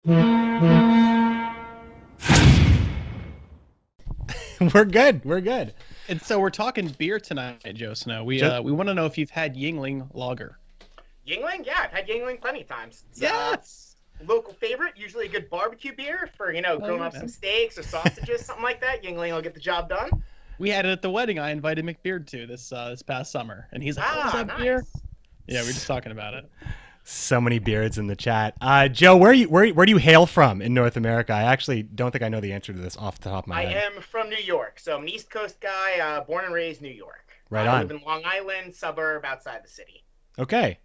We're good. We're good. And so we're talking beer tonight, JoeSnow. We want to know if you've had Yingling Lager. Yingling? Yeah, I've had Yingling plenty of times. Yes. Local favorite, usually a good barbecue beer for, grilling up some steaks or sausages, something like that. Yingling will get the job done. We had it at the wedding I invited McBeard to this past summer, and he's like, "Oh, is that nice. beer?" Yeah, we were just talking about it. So many beards in the chat. Joe, where do you hail from in North America? I actually don't think I know the answer to this off the top of my head. I am from New York, so I'm an East Coast guy, born and raised New York. Right I on. live in Long Island, suburb outside the city. Okay.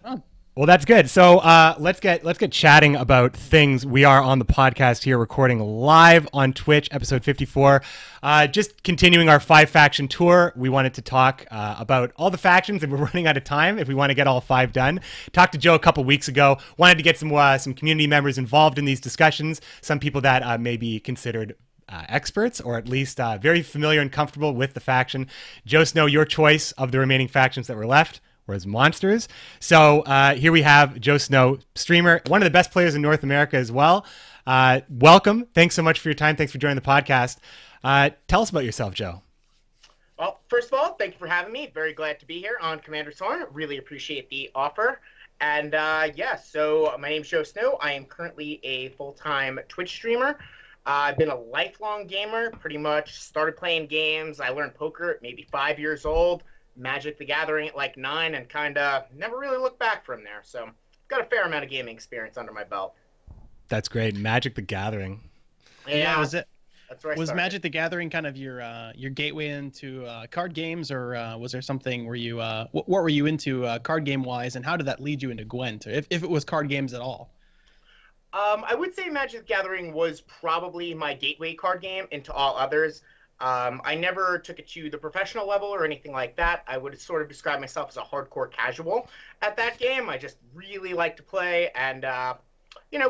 Oh. Well, that's good. So let's get chatting about things. We are on the podcast here, recording live on Twitch, episode 54. Just continuing our 5-faction tour. We wanted to talk about all the factions, and we're running out of time if we want to get all 5 done. Talked to Joe a couple weeks ago. Wanted to get some community members involved in these discussions. Some people that may be considered experts, or at least very familiar and comfortable with the faction. JoeSnow, your choice of the remaining factions that were left was Monsters. So here we have JoeSnow, streamer, one of the best players in North America as well. Welcome. Thanks so much for your time. Thanks for joining the podcast. Tell us about yourself, Joe. Well, first of all, thank you for having me. Very glad to be here on Commander's Horn. Really appreciate the offer. And so my name's JoeSnow. I am currently a full-time Twitch streamer. I've been a lifelong gamer, pretty much started playing games. I learned poker at maybe 5 years old. Magic the Gathering at like 9, and kind of never really looked back from there. So got a fair amount of gaming experience under my belt. That's great. Magic the Gathering. Yeah, was it? That's right. Was Magic the Gathering kind of your gateway into card games, or was there something where you what were you into card game wise, and how did that lead you into Gwent, if it was card games at all? I would say Magic the Gathering was probably my gateway card game into all others. I never took it to the professional level or anything like that. I would sort of describe myself as a hardcore casual at that game. I just really liked to play, and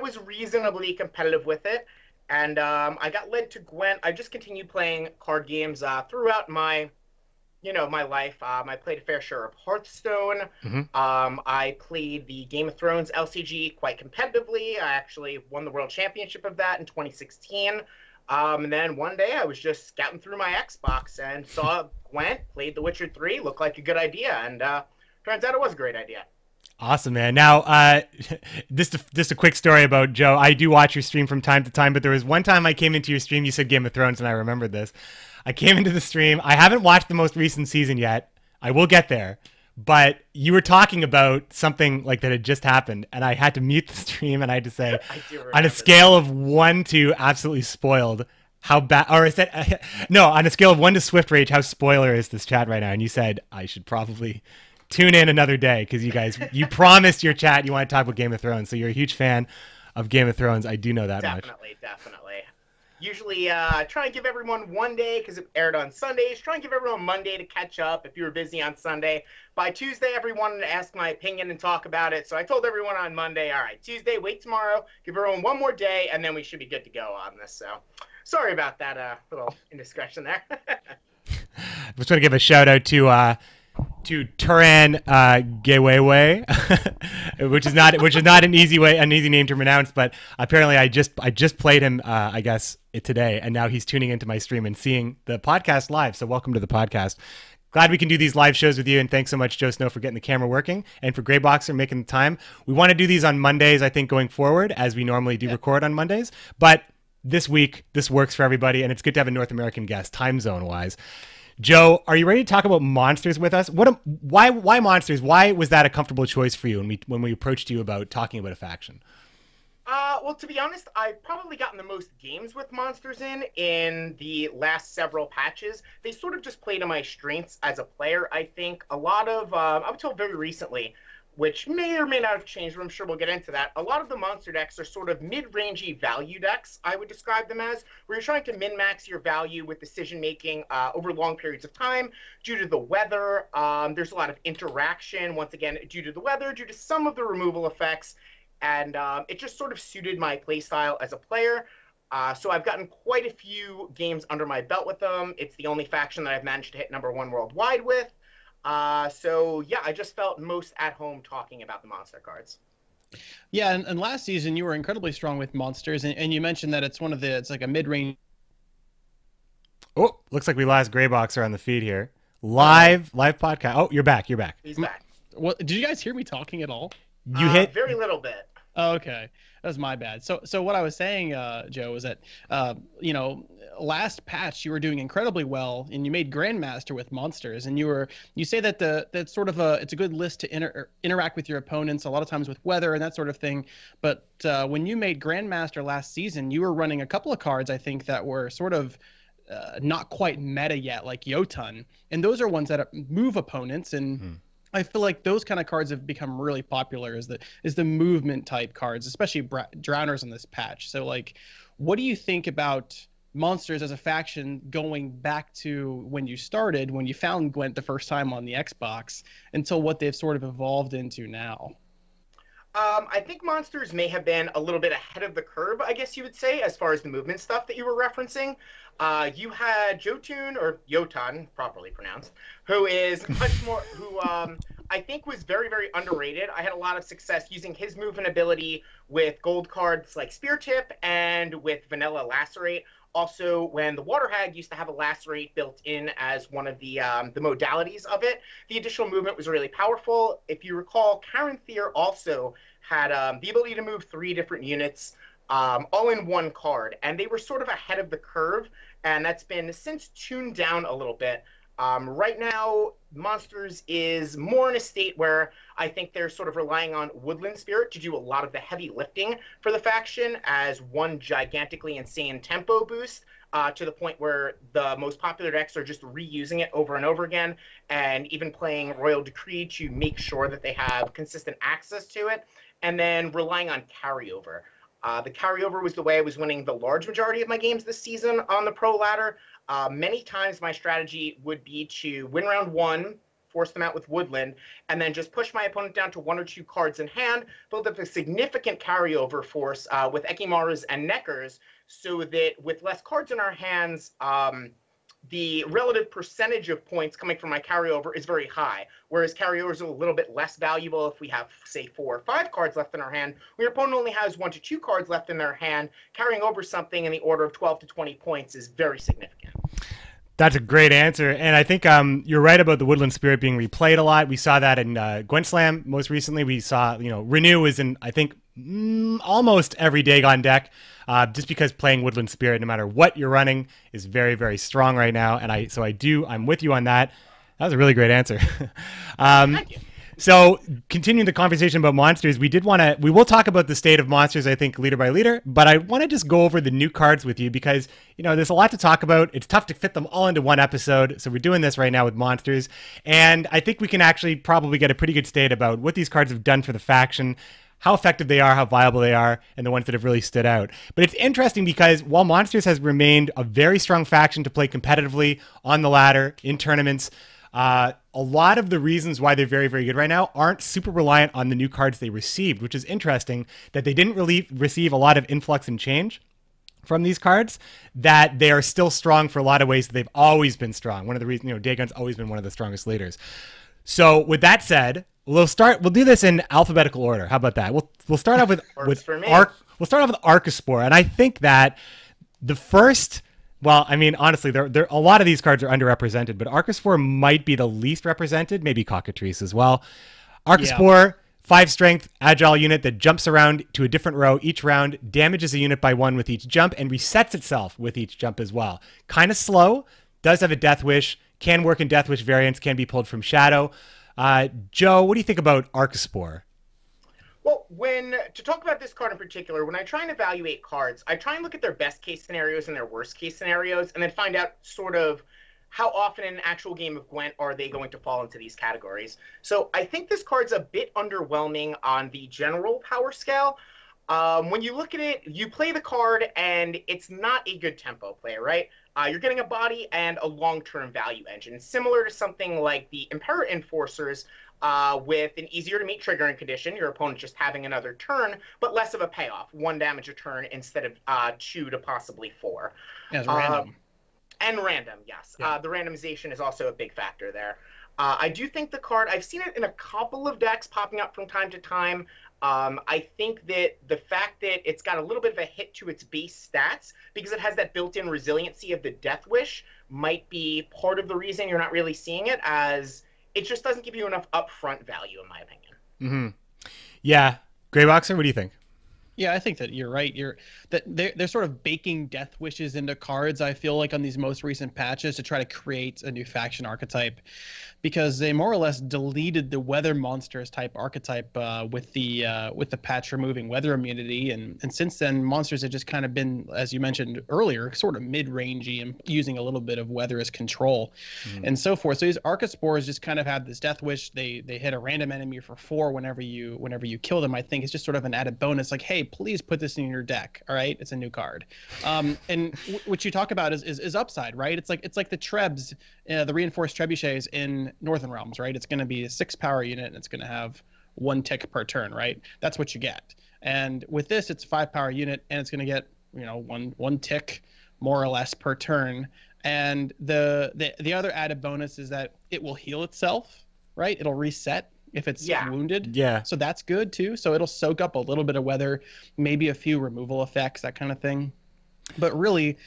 was reasonably competitive with it. And I got led to Gwent. I just continued playing card games throughout my life. I played a fair share of Hearthstone. Mm-hmm. I played the Game of Thrones LCG quite competitively. I actually won the World Championship of that in 2016. And then one day I was just scouting through my Xbox and saw Gwent, played The Witcher 3, looked like a good idea, and turns out it was a great idea. Awesome, man. Now, just a quick story about Joe. I do watch your stream from time to time, but there was one time I came into your stream, you said Game of Thrones, and I remembered this. I came into the stream. I haven't watched the most recent season yet. I will get there. But you were talking about something like that had just happened, and I had to mute the stream, and I had to say, on a scale of 1 to absolutely spoiled, how bad, or is that, no, on a scale of 1 to Swift Rage, how spoiler is this chat right now? And you said, I should probably tune in another day, because you promised your chat you want to talk about Game of Thrones, so you're a huge fan of Game of Thrones. I do know that much. Definitely. Usually try and give everyone one day because it aired on Sundays. Try and give everyone Monday to catch up if you were busy on Sunday. By Tuesday, everyone wanted to ask my opinion and talk about it. So I told everyone on Monday, all right, Tuesday, wait tomorrow, give everyone one more day, and then we should be good to go on this. So sorry about that little indiscretion there. I just want to give a shout out to Turan Gewewe, which is not an easy name to pronounce, but apparently I just played him I guess today, and now he's tuning into my stream and seeing the podcast live. So welcome to the podcast. Glad we can do these live shows with you, and thanks so much, JoeSnow, for getting the camera working, and for Greyboxer making the time. We want to do these on Mondays, I think, going forward, as we normally do record on Mondays, but this week this works for everybody, and it's good to have a North American guest, time zone wise. Joe, are you ready to talk about Monsters with us? Why Monsters? Why was that a comfortable choice for you when we approached you about talking about a faction? Well, to be honest, I've probably gotten the most games with Monsters in the last several patches. They sort of just play to my strengths as a player, I think. A lot of, up until very recently, which may or may not have changed, but I'm sure we'll get into that. A lot of the monster decks are sort of mid-rangey value decks, I would describe them as, where you're trying to min-max your value with decision-making over long periods of time due to the weather. There's a lot of interaction, once again, due to the weather, due to some of the removal effects, and it just sort of suited my playstyle as a player. So I've gotten quite a few games under my belt with them. It's the only faction that I've managed to hit #1 worldwide with. So yeah, I just felt most at home talking about the monster cards. Yeah, and last season you were incredibly strong with monsters, and you mentioned that it's like a mid-range. Oh, looks like we lost Grayboxer on the feed here. Uh-oh. Live podcast. Oh, you're back. You're back. He's back. What, did you guys hear me talking at all? You hit. Very little bit. Oh, okay, that was my bad. So what I was saying, Joe, was that last patch you were doing incredibly well, and you made Grandmaster with monsters, and you say that that's sort of it's a good list to interact with your opponents a lot of times with weather and that sort of thing. But when you made Grandmaster last season, you were running a couple of cards I think that were sort of not quite meta yet, like Jotun, and those are ones that move opponents and. I feel like those kind of cards have become really popular as the movement type cards, especially drowners in this patch. So like, what do you think about monsters as a faction going back to when you started, when you found Gwent the first time on the Xbox, until what they've sort of evolved into now? I think monsters may have been a little bit ahead of the curve, I guess you would say, as far as the movement stuff that you were referencing. You had Jotun, or Jotun, properly pronounced, who is much more, who I think was very, very underrated. I had a lot of success using his movement ability with gold cards like Spear Tip and with Vanilla Lacerate. Also, when the Water Hag used to have a Lacerate built in as one of the modalities of it, the additional movement was really powerful. If you recall, Caranthir also had the ability to move 3 different units all in one card, and they were sort of ahead of the curve, and that's been since tuned down a little bit. Right now, Monsters is more in a state where I think they're sort of relying on Woodland Spirit to do a lot of the heavy lifting for the faction as one gigantically insane tempo boost, to the point where the most popular decks are just reusing it over and over again, and even playing Royal Decree to make sure that they have consistent access to it, and then relying on carryover. The carryover was the way I was winning the large majority of my games this season on the pro ladder. Many times my strategy would be to win round 1, force them out with Woodland, and then just push my opponent down to 1 or 2 cards in hand, build up a significant carryover force with Ekimaras and Neckers, so that with less cards in our hands, the relative percentage of points coming from my carryover is very high, whereas carryovers are a little bit less valuable if we have, say, 4 or 5 cards left in our hand. When your opponent only has 1 to 2 cards left in their hand, carrying over something in the order of 12 to 20 points is very significant. That's a great answer, and I think you're right about the Woodland Spirit being replayed a lot. We saw that in Gwent Slam most recently. We saw, Renew is in, I think, almost every Dagon deck, just because playing Woodland Spirit, no matter what you're running, is very, very strong right now. And I'm with you on that. That was a really great answer. Thank you. So continuing the conversation about monsters, we will talk about the state of monsters, I think, leader by leader, but I want to just go over the new cards with you because, there's a lot to talk about. It's tough to fit them all into one episode. So we're doing this right now with monsters. And I think we can actually probably get a pretty good state about what these cards have done for the faction, how effective they are, how viable they are, and the ones that have really stood out. But it's interesting because while Monsters has remained a very strong faction to play competitively on the ladder, in tournaments, a lot of the reasons why they're very, very good right now aren't super reliant on the new cards they received, which is interesting that they didn't really receive a lot of influx and change from these cards, that they are still strong for a lot of ways that they've always been strong. One of the reasons, Dagon's always been one of the strongest leaders. So with that said, we'll do this in alphabetical order. How about that? We'll start off with Archospore. And I think that the first, well, I mean, honestly, there a lot of these cards are underrepresented, but Archospore might be the least represented, maybe Cockatrice as well. Archospore, 5 strength, agile unit that jumps around to a different row each round, damages a unit by 1 with each jump, and resets itself with each jump as well. Kind of slow, does have a Death Wish, can work in Death Wish variants, can be pulled from Shadow. Joe, what do you think about Archospore? Well, to talk about this card in particular, when I try and evaluate cards, I try and look at their best case scenarios and their worst case scenarios, and then find out sort of how often in an actual game of Gwent are they going to fall into these categories. So I think this card's a bit underwhelming on the general power scale. When you look at it, you play the card, and it's not a good tempo player, right? You're getting a body and a long-term value engine, similar to something like the Impera Enforcers, with an easier-to-meet triggering condition, your opponent just having another turn, but less of a payoff, 1 damage a turn instead of 2 to possibly 4. As random. And random, yes. Yeah. The randomization is also a big factor there. I do think the card, I've seen it in a couple of decks popping up from time to time. I think that the fact that it's got a little bit of a hit to its base stats because it has that built-in resiliency of the Death Wish might be part of the reason you're not really seeing it, as it just doesn't give you enough upfront value, in my opinion. Mm-hmm. Yeah. Gray Boxer, what do you think? Yeah, I think that you're right. They're sort of baking death wishes into cards, I feel like, on these most recent patches to try to create a new faction archetype, because they more or less deleted the weather monsters type archetype with the patch removing weather immunity, and since then monsters have just kind of been, as you mentioned earlier, sort of mid-rangey and using a little bit of weather as control, and so forth. So these Archospores just kind of have this death wish. They hit a random enemy for 4 whenever you kill them. I think it's just sort of an added bonus, like, hey, please put this in your deck. All right, it's a new card. And what you talk about is upside, right? It's like the Trebs, the reinforced trebuchets in Northern Realms, right? It's going to be a 6 power unit and it's going to have 1 tick per turn, right? That's what you get. And with this, it's a 5 power unit and it's going to get, you know, one tick more or less per turn. And the other added bonus is that it will heal itself, right? It'll reset if it's wounded. Yeah. So that's good too. So it'll soak up a little bit of weather, maybe a few removal effects, that kind of thing. But really,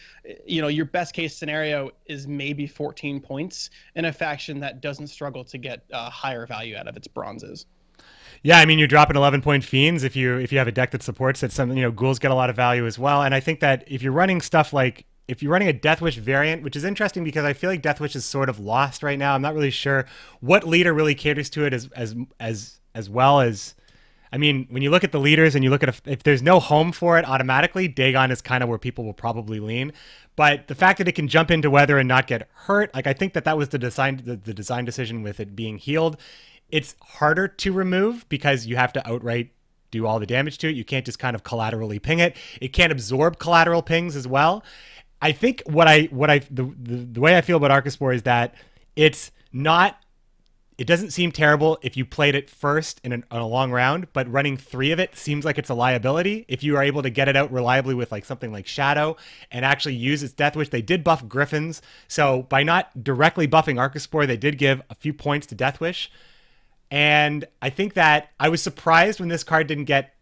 you know, your best case scenario is maybe 14 points in a faction that doesn't struggle to get higher value out of its bronzes. Yeah, I mean, you're dropping 11-point fiends if you have a deck that supports it. Some, you know, ghouls get a lot of value as well. And I think that if you're running stuff like, if you're running a Deathwish variant, which is interesting because I feel like Deathwish is sort of lost right now. I'm not really sure what leader really caters to it as well as, I mean, when you look at the leaders and you look at if there's no home for it automatically, Dagon is kind of where people will probably lean. But the fact that it can jump into weather and not get hurt, like I think that was the design decision with it being healed. It's harder to remove because you have to outright do all the damage to it. You can't just kind of collaterally ping it. It can't absorb collateral pings as well. I think the way I feel about Archospore is that it doesn't seem terrible if you played it first on a long round, but running 3 of it seems like it's a liability. If you are able to get it out reliably with like something like Shadow and actually use its Death Wish, they did buff Griffins. So by not directly buffing Archospore, they did give a few points to Death Wish. And I think that I was surprised when this card didn't get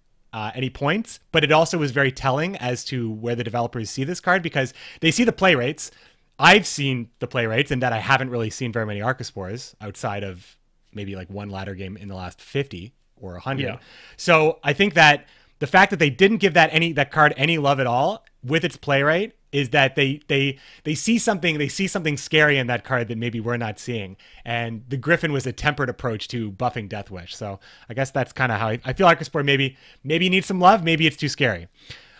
any points, but it also was very telling as to where the developers see this card because they see the play rates. I've seen the play rates and that I haven't really seen very many Archospores outside of maybe like 1 ladder game in the last 50 or 100. Yeah. So I think that the fact that they didn't give that card any love at all with its play rate is that they see something scary in that card that maybe we're not seeing. And the Griffin was a tempered approach to buffing Death Wish. So I guess that's kind of how I feel Archospore maybe needs some love. Maybe it's too scary.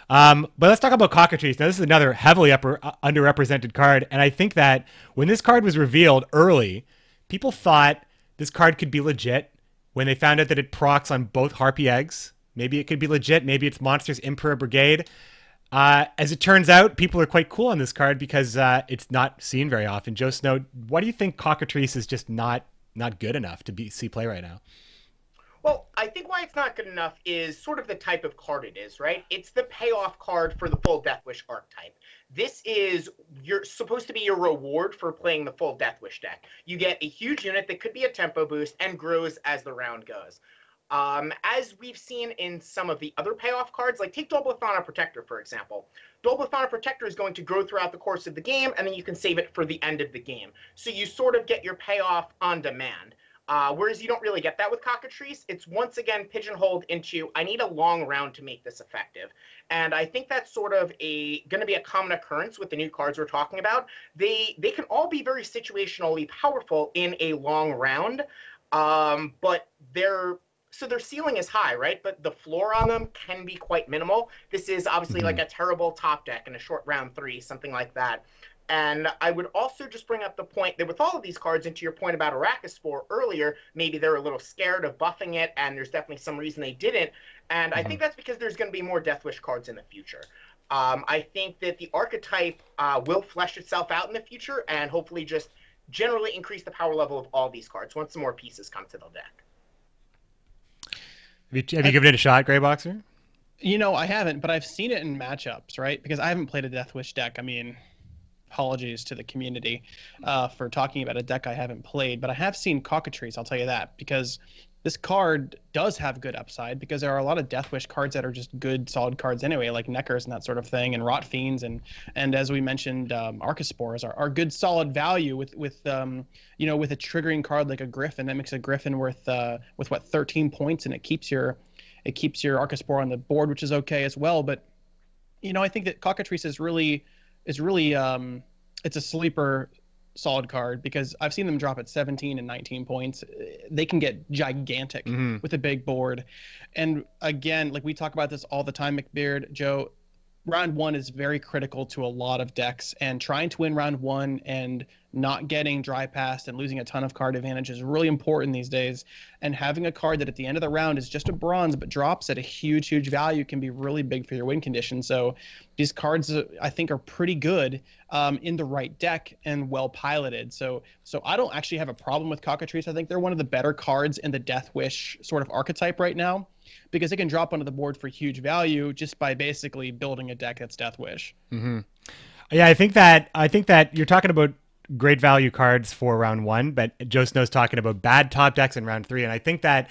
But let's talk about Cockatrice. Now, this is another heavily underrepresented card. And I think that when this card was revealed early, people thought this card could be legit. When they found out that it procs on both Harpy Eggs, maybe it could be legit. Maybe it's Monsters Emperor Brigade. As it turns out, people are quite cool on this card because it's not seen very often. JoeSnow, why do you think Cockatrice is just not good enough to see play right now? Well, I think why it's not good enough is sort of the type of card it is, right? It's the payoff card for the full Deathwish archetype. This is supposed to be your reward for playing the full Deathwish deck. You get a huge unit that could be a tempo boost and grows as the round goes. As we've seen in some of the other payoff cards, like take Dolbothana Protector, for example. Dolbothana Protector is going to grow throughout the course of the game, and then you can save it for the end of the game. So you sort of get your payoff on demand. Whereas you don't really get that with Cockatrice. It's once again pigeonholed into, I need a long round to make this effective. And I think that's sort of going to be a common occurrence with the new cards we're talking about. They can all be very situationally powerful in a long round, but their ceiling is high, right? But the floor on them can be quite minimal. This is obviously like a terrible top deck in a short round 3, something like that. And I would also just bring up the point that with all of these cards, and to your point about Archospore earlier, maybe they're a little scared of buffing it, and there's definitely some reason they didn't. And I think that's because there's going to be more Deathwish cards in the future. I think that the archetype will flesh itself out in the future and hopefully just generally increase the power level of all these cards once some more pieces come to the deck. Have you given it a shot, Gray Boxer? You know, I haven't, but I've seen it in matchups, right? Because I haven't played a Deathwish deck. I mean, apologies to the community for talking about a deck I haven't played, but I have seen Cockatrice, I'll tell you that, because this card does have good upside because there are a lot of Death Wish cards that are just good, solid cards anyway, like Neckers and that sort of thing, and Rot Fiends, and as we mentioned, Archospores are good, solid value with you know, with a triggering card like a Griffin that makes a Griffin worth with what, 13 points, and it keeps your Archospore on the board, which is okay as well. But you know, I think that Cockatrice is really it's a sleeper solid card because I've seen them drop at 17 and 19 points. They can get gigantic with a big board. And again, like we talk about this all the time, McBeard, Joe, round one is very critical to a lot of decks, and trying to win round one and not getting dry passed and losing a ton of card advantage is really important these days. And having a card that at the end of the round is just a bronze but drops at a huge value can be really big for your win condition. So these cards, I think, are pretty good in the right deck and well piloted. So I don't actually have a problem with Cockatrice. I think they're one of the better cards in the Death Wish sort of archetype right now, because it can drop onto the board for huge value just by basically building a deck that's Death Wish. Yeah, I think that you're talking about great value cards for round one, but JoeSnow's talking about bad top decks in round three, and I think that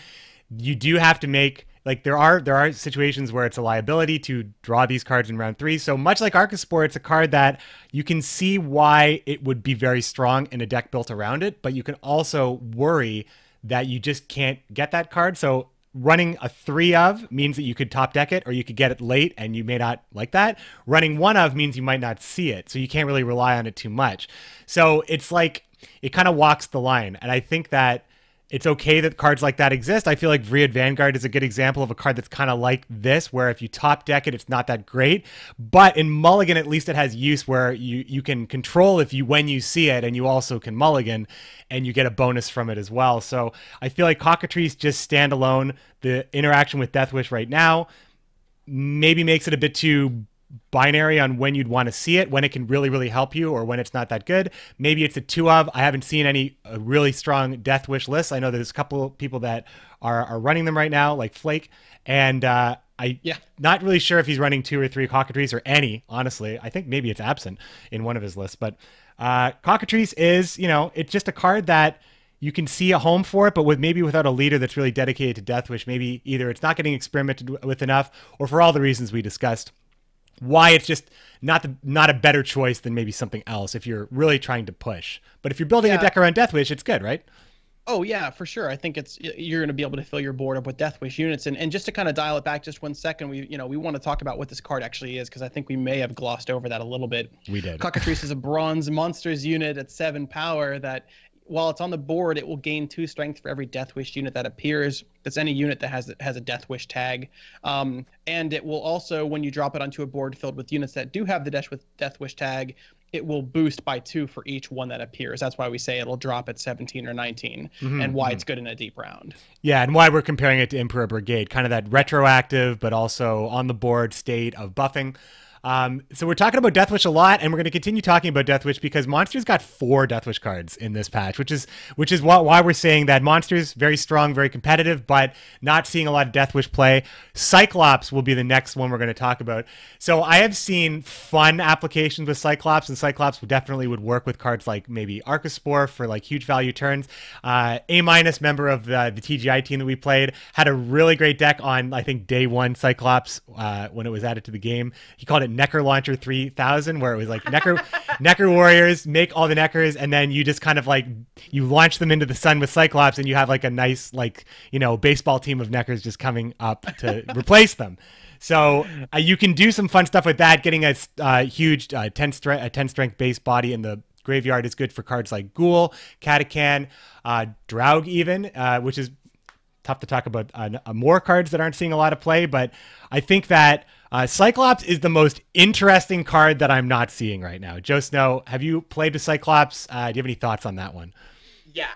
you do have to make, like, there are situations where it's a liability to draw these cards in round three. So much like Archospore, it's a card that you can see why it would be very strong in a deck built around it, but you can also worry that you just can't get that card. So running a 3 of means that you could top deck it, or you could get it late and you may not like that. Running 1 of means you might not see it, so you can't really rely on it too much. So it's like, it kind of walks the line. And I think that it's okay that cards like that exist. I feel like Vriad Vanguard is a good example of a card that's kind of like this, where if you top deck it, it's not that great. But in Mulligan, at least it has use where you can control when you see it, and you also can Mulligan, and you get a bonus from it as well. So I feel like Cockatrice just standalone, the interaction with Death Wish right now maybe makes it a bit too binary on when you'd want to see it, when it can really help you, or when it's not that good. Maybe it's a 2 of. I haven't seen any really strong Death Wish lists. I know there's a couple of people that are running them right now, like Flake, and not really sure if he's running 2 or 3 Cockatrice or any, honestly. I think maybe it's absent in one of his lists, but Cockatrice is, you know, it's just a card that you can see a home for it, but without a leader that's really dedicated to Death Wish. Maybe either it's not getting experimented with enough, or for all the reasons we discussed, why it's just not a better choice than maybe something else if you're really trying to push. But if you're building a deck around Death Wish, it's good, right? Oh yeah, for sure. I think you're going to be able to fill your board up with Death Wish units. And just to kind of dial it back just 1 second, we want to talk about what this card actually is, because I think we may have glossed over that a little bit. We did. Cockatrice is a bronze monsters unit at 7 power that, while it's on the board, it will gain 2 strength for every Death Wish unit that appears. That's any unit that has a Death Wish tag. And it will also, when you drop it onto a board filled with units that do have the Death Wish tag, it will boost by 2 for each one that appears. That's why we say it'll drop at 17 or 19, and why it's good in a deep round. Yeah, and why we're comparing it to Emperor Brigade, kind of that retroactive but also on the board state of buffing. So we're talking about Death Wish a lot, and we're going to continue talking about Death Wish because Monsters got 4 Death Wish cards in this patch, which is why we're saying that Monsters very strong, very competitive, but not seeing a lot of Death Wish play. Cyclops will be the next one we're going to talk about. So I have seen fun applications with Cyclops, and Cyclops definitely would work with cards like maybe Archospore for like huge value turns. A- member of the TGI team that we played had a really great deck on, I think, day 1 Cyclops when it was added to the game. He called it Necker Launcher 3000, where it was like Necker Warriors, make all the Neckers, and then you just kind of like, you launch them into the sun with Cyclops, and you have like a nice, like, you know, baseball team of Neckers just coming up to replace them. So you can do some fun stuff with that. Getting a huge 10 strength base body in the graveyard is good for cards like Ghoul, Katakan, Draug even, which is tough to talk about more cards that aren't seeing a lot of play, but I think that Cyclops is the most interesting card that I'm not seeing right now. JoeSnow, have you played with Cyclops? Do you have any thoughts on that one? Yeah.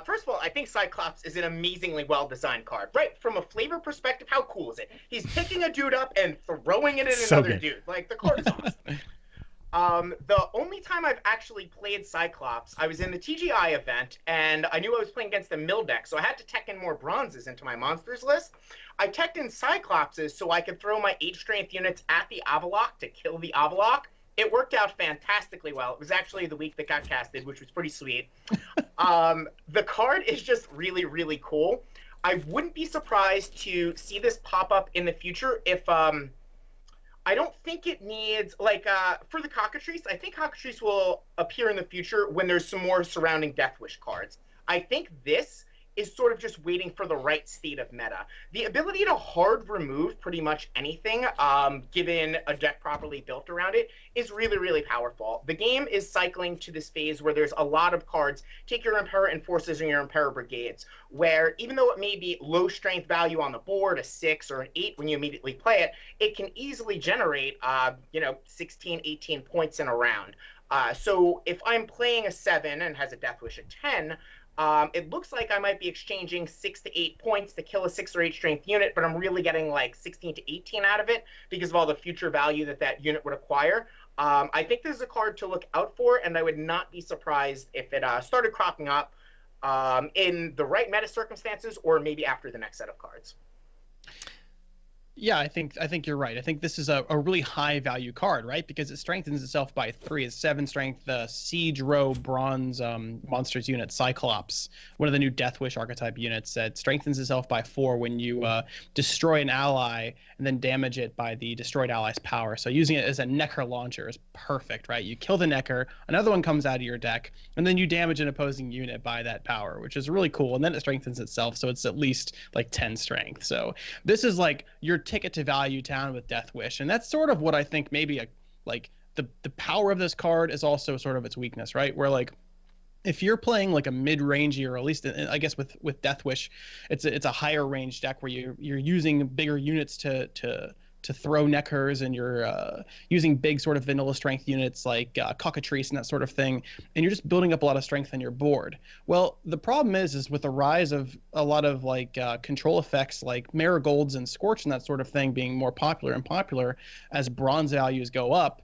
First of all, I think Cyclops is an amazingly well-designed card. Right, from a flavor perspective, how cool is it? He's picking a dude up and throwing it at another dude. Like, the card is awesome. The only time I've actually played Cyclops, I was in the TGI event, and I knew I was playing against the mill deck, so I had to tech in more bronzes into my monsters list. I teched in Cyclopses so I could throw my 8 strength units at the Avalok to kill the Avalok. It worked out fantastically well. It was actually the week that got casted, which was pretty sweet. The card is just really, really cool. I wouldn't be surprised to see this pop up in the future if I don't think it needs, like, for the Cockatrice, I think Cockatrice will appear in the future when there's some more surrounding Death Wish cards. I think this is sort of just waiting for the right state of meta. The ability to hard remove pretty much anything, given a deck properly built around it, is really, really powerful. The game is cycling to this phase where there's a lot of cards, take your Impera Enforcers and your Impera Brigades, where even though it may be low strength value on the board, a 6 or an 8 when you immediately play it, it can easily generate, 16, 18 points in a round. So if I'm playing a 7 and has a Death Wish at 10, it looks like I might be exchanging 6 to 8 points to kill a 6 or 8 strength unit, but I'm really getting like 16 to 18 out of it because of all the future value that unit would acquire. I think this is a card to look out for, and I would not be surprised if it started cropping up in the right meta circumstances or maybe after the next set of cards. Yeah, I think you're right. I think this is a really high value card, right? Because it strengthens itself by 3. It's 7 strength, the Siege Row Bronze Monsters unit, Cyclops, one of the new Death Wish archetype units that strengthens itself by 4 when you destroy an ally and then damage it by the destroyed ally's power. So using it as a Necker launcher is perfect, right? You kill the Necker, another one comes out of your deck, and then you damage an opposing unit by that power, which is really cool. And then it strengthens itself, so it's at least like 10 strength. So this is like your ticket to value town with Death Wish, and that's sort of what I think maybe the power of this card is also sort of its weakness, right? Where like if you're playing like a mid-rangey, or at least I guess with Death Wish, it's a higher range deck where you're using bigger units to throw Neckers, and you're using big sort of vanilla strength units like Cockatrice and that sort of thing, and you're just building up a lot of strength on your board. Well, the problem is with the rise of a lot of like control effects like Marigolds and Scorch and that sort of thing being more popular as bronze values go up,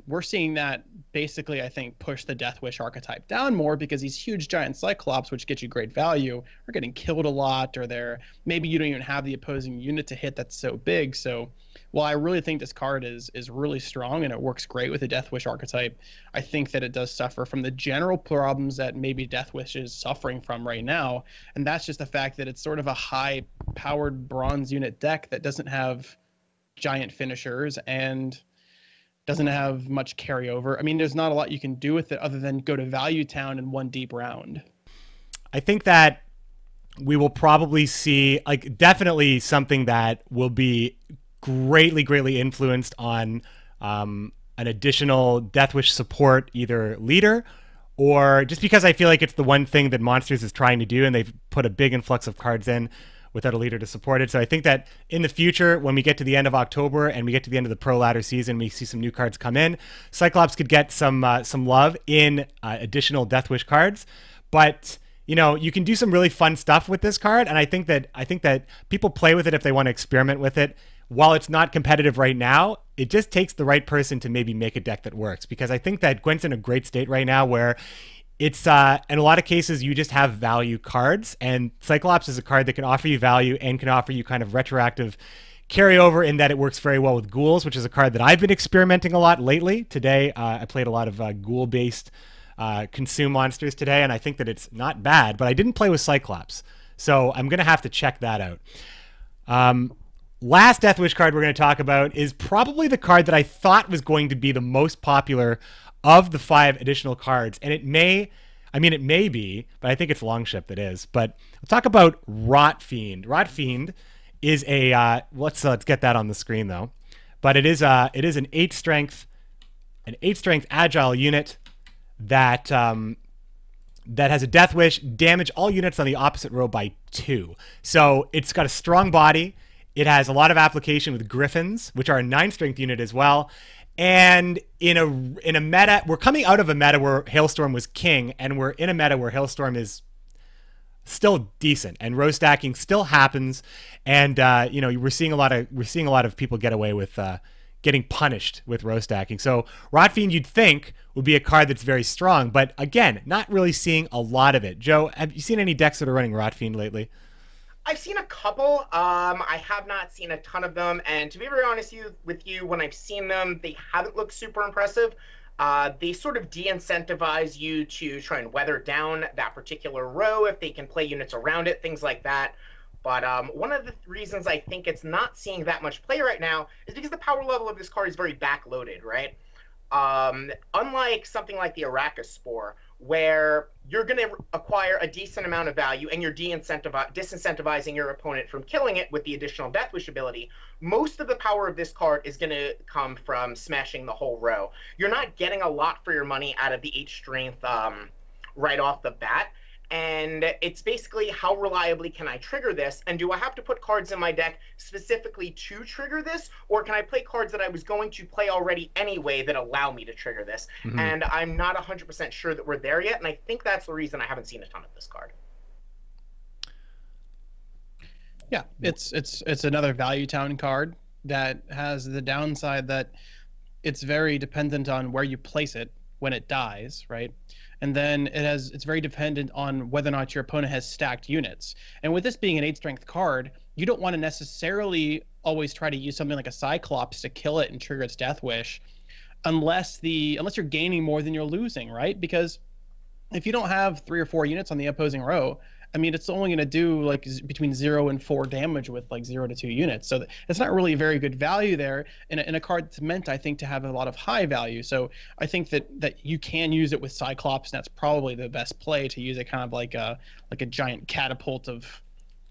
we're seeing that basically, I think, push the Death Wish archetype down more, because these huge giant Cyclops, which get you great value, are getting killed a lot, or maybe you don't even have the opposing unit to hit that's so big. So while I really think this card is really strong and it works great with the Death Wish archetype, I think that it does suffer from the general problems that maybe Death Wish is suffering from right now. And that's just the fact that it's sort of a high-powered bronze unit deck that doesn't have giant finishers and doesn't have much carryover. I mean, there's not a lot you can do with it other than go to Value Town in one deep round. I think that we will probably see, like, definitely something that will be greatly influenced on an additional Death Wish support, either leader, or just because I feel like it's the one thing that Monsters is trying to do, and they've put a big influx of cards in without a leader to support it. So I think that in the future, when we get to the end of October and we get to the end of the Pro Ladder season, we see some new cards come in, Cyclops could get some love in additional Death Wish cards. But you know, you can do some really fun stuff with this card, and I think that people play with it if they want to experiment with it. While it's not competitive right now, it just takes the right person to maybe make a deck that works, because I think that Gwent's in a great state right now where it's in a lot of cases you just have value cards, and Cyclops is a card that can offer you value and can offer you kind of retroactive carryover in that it works very well with Ghouls, which is a card that I've been experimenting a lot lately. Today I played a lot of Ghoul-based consume monsters today, and I think that it's not bad, but I didn't play with Cyclops, so I'm gonna have to check that out. Last Death Wish card we're going to talk about is probably the card that I thought was going to be the most popular of the 5 additional cards, and it may be, but I think it's Longship that is. But we'll talk about Rot Fiend. Rot Fiend is a let's get that on the screen though. But it is an 8 strength agile unit that that has a Death Wish, damage all units on the opposite row by 2. So it's got a strong body. It has a lot of application with Griffins, which are a 9 strength unit as well. And in a meta, we're coming out of a meta where Hailstorm was king, and we're in a meta where Hailstorm is still decent, and row stacking still happens. And you know, we're seeing a lot of people get away with getting punished with row stacking. So Rot Fiend, you'd think, would be a card that's very strong, but again, not really seeing a lot of it. Joe, have you seen any decks that are running Rot Fiend lately? I've seen a couple. I have not seen a ton of them, and to be very honest with you, when I've seen them, they haven't looked super impressive. They sort of de-incentivize you to try and weather down that particular row if they can play units around it, things like that. But one of the reasons I think it's not seeing that much play right now is because the power level of this card is very backloaded, right? Unlike something like the Arachnospore, where you're going to acquire a decent amount of value and you're disincentivizing your opponent from killing it with the additional Death Wish ability, most of the power of this card is going to come from smashing the whole row. You're not getting a lot for your money out of the 8 strength right off the bat. And it's basically, how reliably can I trigger this? And do I have to put cards in my deck specifically to trigger this? Or can I play cards that I was going to play already anyway that allow me to trigger this? Mm-hmm. And I'm not 100% sure that we're there yet. And I think that's the reason I haven't seen a ton of this card. Yeah, it's another value town card that has the downside that it's very dependent on where you place it when it dies, right? And then it's very dependent on whether or not your opponent has stacked units. And with this being an 8 strength card, you don't want to necessarily always try to use something like a Cyclops to kill it and trigger its Death Wish, unless you're gaining more than you're losing, right? Because if you don't have 3 or 4 units on the opposing row, I mean, it's only going to do like between 0 and 4 damage with like 0 to 2 units. So it's not really a very good value there in a card that's meant, I think, to have a lot of high value. So I think that you can use it with Cyclops, and that's probably the best play, to use it kind of like a giant catapult of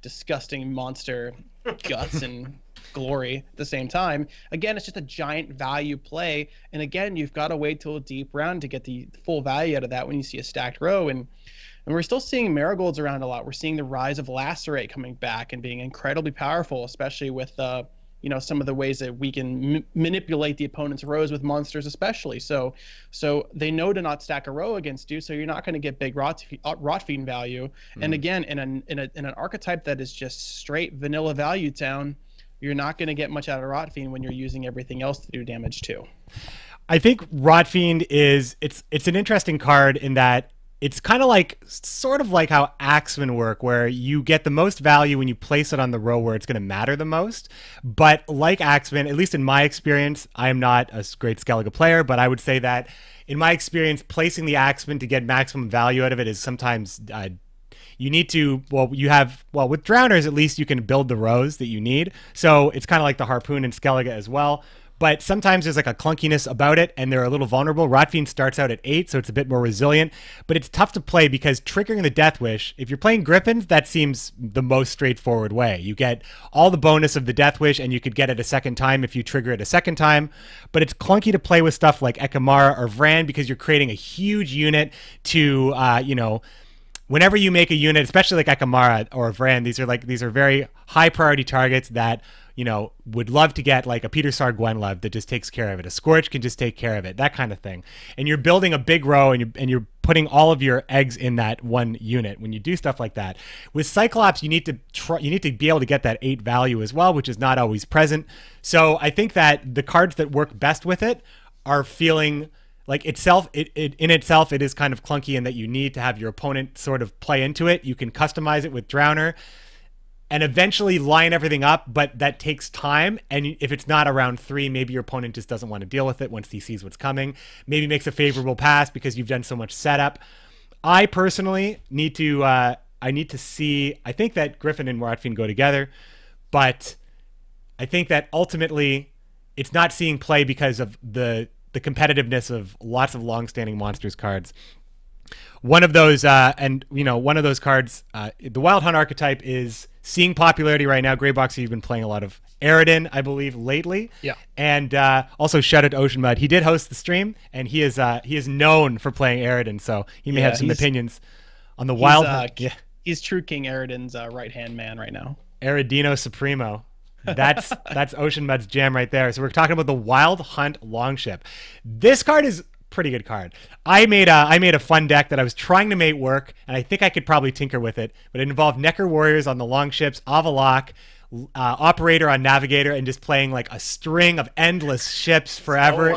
disgusting monster guts and glory at the same time. Again, it's just a giant value play. And again, you've got to wait till a deep round to get the full value out of that when you see a stacked row. And we're still seeing Marigolds around a lot. We're seeing the rise of Lacerate coming back and being incredibly powerful, especially with some of the ways that we can manipulate the opponent's rows with monsters, especially. So they know to not stack a row against you, so you're not going to get big Rotfiend value. Mm-hmm. And again, in an archetype that is just straight vanilla value town, you're not going to get much out of Rotfiend when you're using everything else to do damage too. I think Rotfiend it's an interesting card in that it's kind of sort of like how Axemen work, where you get the most value when you place it on the row where it's going to matter the most. But like Axemen, at least in my experience, I am not a great Skellige player, but I would say that in my experience, placing the Axemen to get maximum value out of it is sometimes you need to, with Drowners, at least you can build the rows that you need. So it's kind of like the Harpoon and Skellige as well. But sometimes there's like a clunkiness about it, and they're a little vulnerable. Rotfiend starts out at 8, so it's a bit more resilient. But it's tough to play because triggering the Death Wish, if you're playing Griffins, that seems the most straightforward way. You get all the bonus of the Death Wish, and you could get it a second time if you trigger it a second time. But it's clunky to play with stuff like Ekamara or Vran because you're creating a huge unit to, whenever you make a unit, especially like Ekamara or Vran, these are very high priority targets that would love to get like a Peter Sar Gwenlev that just takes care of it. A Scorch can just take care of it, that kind of thing. And you're building a big row and you're putting all of your eggs in that one unit when you do stuff like that. With Cyclops, you need to be able to get that 8 value as well, which is not always present. So I think that the cards that work best with it are feeling like in itself, it is kind of clunky in that you need to have your opponent sort of play into it. You can customize it with Drowner and eventually line everything up, but that takes time. And if it's not around 3, maybe your opponent just doesn't want to deal with it once he sees what's coming. Maybe makes a favorable pass because you've done so much setup. I personally need to see, I think that Griffin and Rotfiend go together, but I think that ultimately it's not seeing play because of the competitiveness of lots of long-standing Monsters cards. One of those, one of those cards, the Wild Hunt archetype is seeing popularity right now. Greyboxer, you've been playing a lot of Aridin, I believe, lately. Yeah. And also shout out to Ocean Mud. He did host the stream, and he is known for playing Aridin, so he may have some opinions on the Wild Hunt. Yeah. He's true King Aridin's right-hand man right now. Aridino Supremo. That's Ocean Mud's jam right there. So we're talking about the Wild Hunt Longship. This card is pretty good card. I made a fun deck that I was trying to make work, and I think I could probably tinker with it, but it involved Necker Warriors on the Longships, Avalok, Operator on Navigator, and just playing like a string of endless ships forever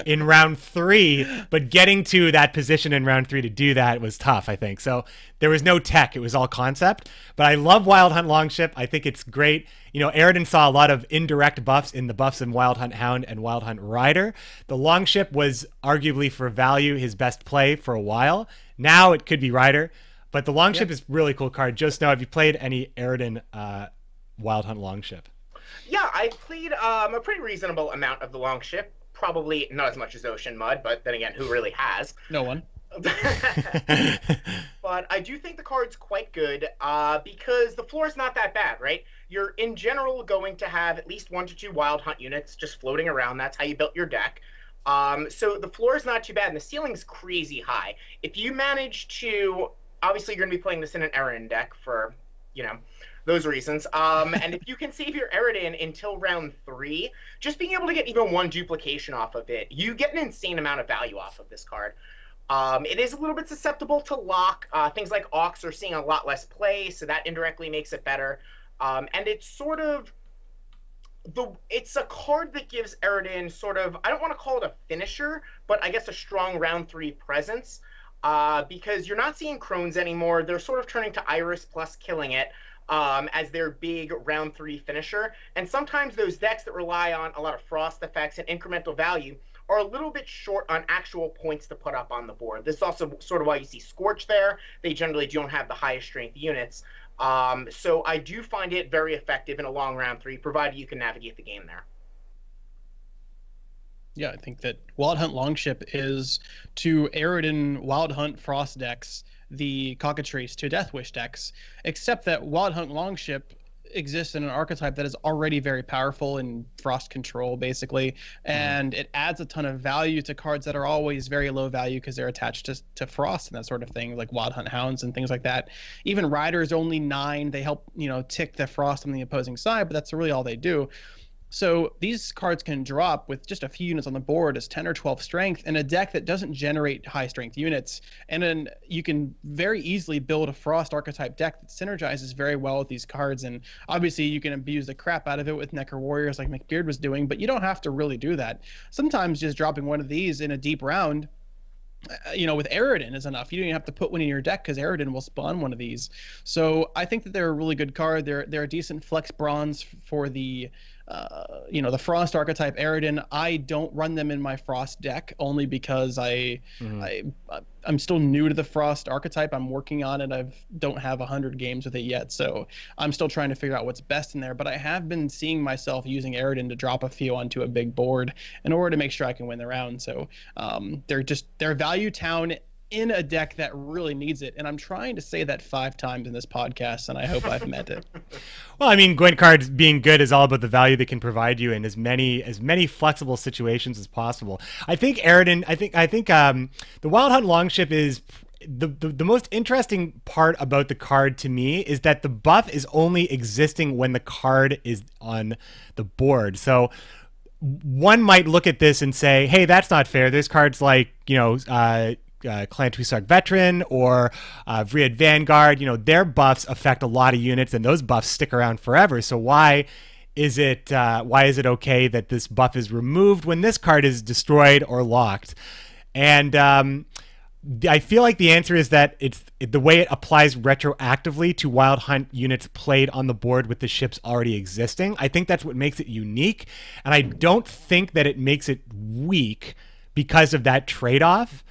in round 3, but getting to that position in round 3 to do that was tough, I think. So there was no tech, it was all concept, but I love Wild Hunt Longship. I think it's great. Aridin saw a lot of indirect buffs in the buffs in Wild Hunt Hound and Wild Hunt Rider. The Longship was arguably for value his best play for a while. Now it could be Rider. But the Longship is really cool card. JoeSnow, have you played any Aridin Wild Hunt Longship? Yeah, I played a pretty reasonable amount of the Longship. Probably not as much as Ocean Mud, but then again, who really has? No one. But I do think the card's quite good because the floor is not that bad, right? You're in general going to have at least 1 to 2 Wild Hunt units just floating around. That's how you built your deck. So the floor is not too bad, and the ceiling's crazy high. If you manage to, obviously you're going to be playing this in an Erin deck for, those reasons. And if you can save your Eridin until round 3, just being able to get even 1 duplication off of it, you get an insane amount of value off of this card. It is a little bit susceptible to lock. Things like Ox are seeing a lot less play, so that indirectly makes it better. And it's sort of it's a card that gives Eridin sort of, I don't want to call it a finisher, but I guess a strong round 3 presence. Because you're not seeing Crones anymore. They're sort of turning to Iris plus killing it as their big round 3 finisher. And sometimes those decks that rely on a lot of frost effects and incremental value are a little bit short on actual points to put up on the board. This is also sort of why you see Scorch there. They generally don't have the highest strength units. So I do find it very effective in a long round 3, provided you can navigate the game there. Yeah, I think that Wild Hunt Longship is to Aridin Wild Hunt Frost decks the Cockatrice to Death Wish decks, except that Wild Hunt Longship exists in an archetype that is already very powerful in frost control, basically, and it adds a ton of value to cards that are always very low value because they're attached to frost and that sort of thing, like Wild Hunt Hounds and things like that. Even Riders only 9. They help, tick the frost on the opposing side, but that's really all they do. So these cards can drop with just a few units on the board as 10 or 12 strength in a deck that doesn't generate high strength units. And then you can very easily build a Frost archetype deck that synergizes very well with these cards. And obviously you can abuse the crap out of it with Necker Warriors like McBeard was doing, but you don't have to really do that. Sometimes just dropping one of these in a deep round, with Aridin is enough. You don't even have to put one in your deck because Aridin will spawn one of these. So I think that they're a really good card. They're a decent flex bronze for the the Frost archetype Aridin. I don't run them in my Frost deck only because I'm still new to the Frost archetype. I'm working on it. I don't have 100 games with it yet, so I'm still trying to figure out what's best in there. But I have been seeing myself using Aridin to drop a few onto a big board in order to make sure I can win the round. So they're value town in a deck that really needs it, and I'm trying to say that 5 times in this podcast, and I hope I've meant it. Well, I mean, Gwent cards being good is all about the value they can provide you in as many flexible situations as possible. I think Aridin, I think the Wild Hunt Longship is the most interesting part about the card to me is that the buff is only existing when the card is on the board. So one might look at this and say, hey, that's not fair. There's cards like, Clan Twisark Veteran or Vriad Vanguard, their buffs affect a lot of units and those buffs stick around forever. So why is it okay that this buff is removed when this card is destroyed or locked? And I feel like the answer is that it's the way it applies retroactively to Wild Hunt units played on the board with the ships already existing. I think that's what makes it unique, and I don't think that it makes it weak because of that trade-off.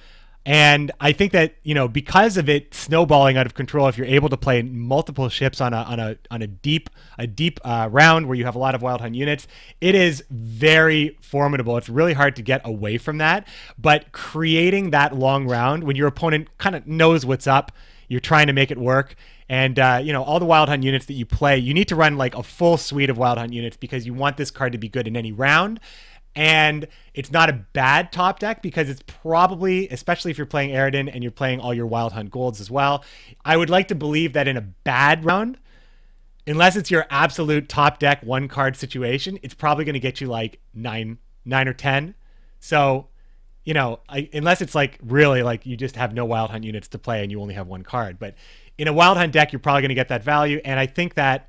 And I think that, because of it snowballing out of control, if you're able to play multiple ships on a deep round where you have a lot of Wild Hunt units, it is very formidable. It's really hard to get away from that. But creating that long round when your opponent kind of knows what's up, you're trying to make it work. And, all the Wild Hunt units that you play, you need to run like a full suite of Wild Hunt units because you want this card to be good in any round. And it's not a bad top deck because it's probably, especially if you're playing Aridin and you're playing all your Wild Hunt golds as well, I would like to believe that in a bad round, unless it's your absolute top deck one card situation, it's probably going to get you like 9 or 10. So, unless it's like really like you just have no Wild Hunt units to play and you only have one card. But in a Wild Hunt deck, you're probably going to get that value. And I think that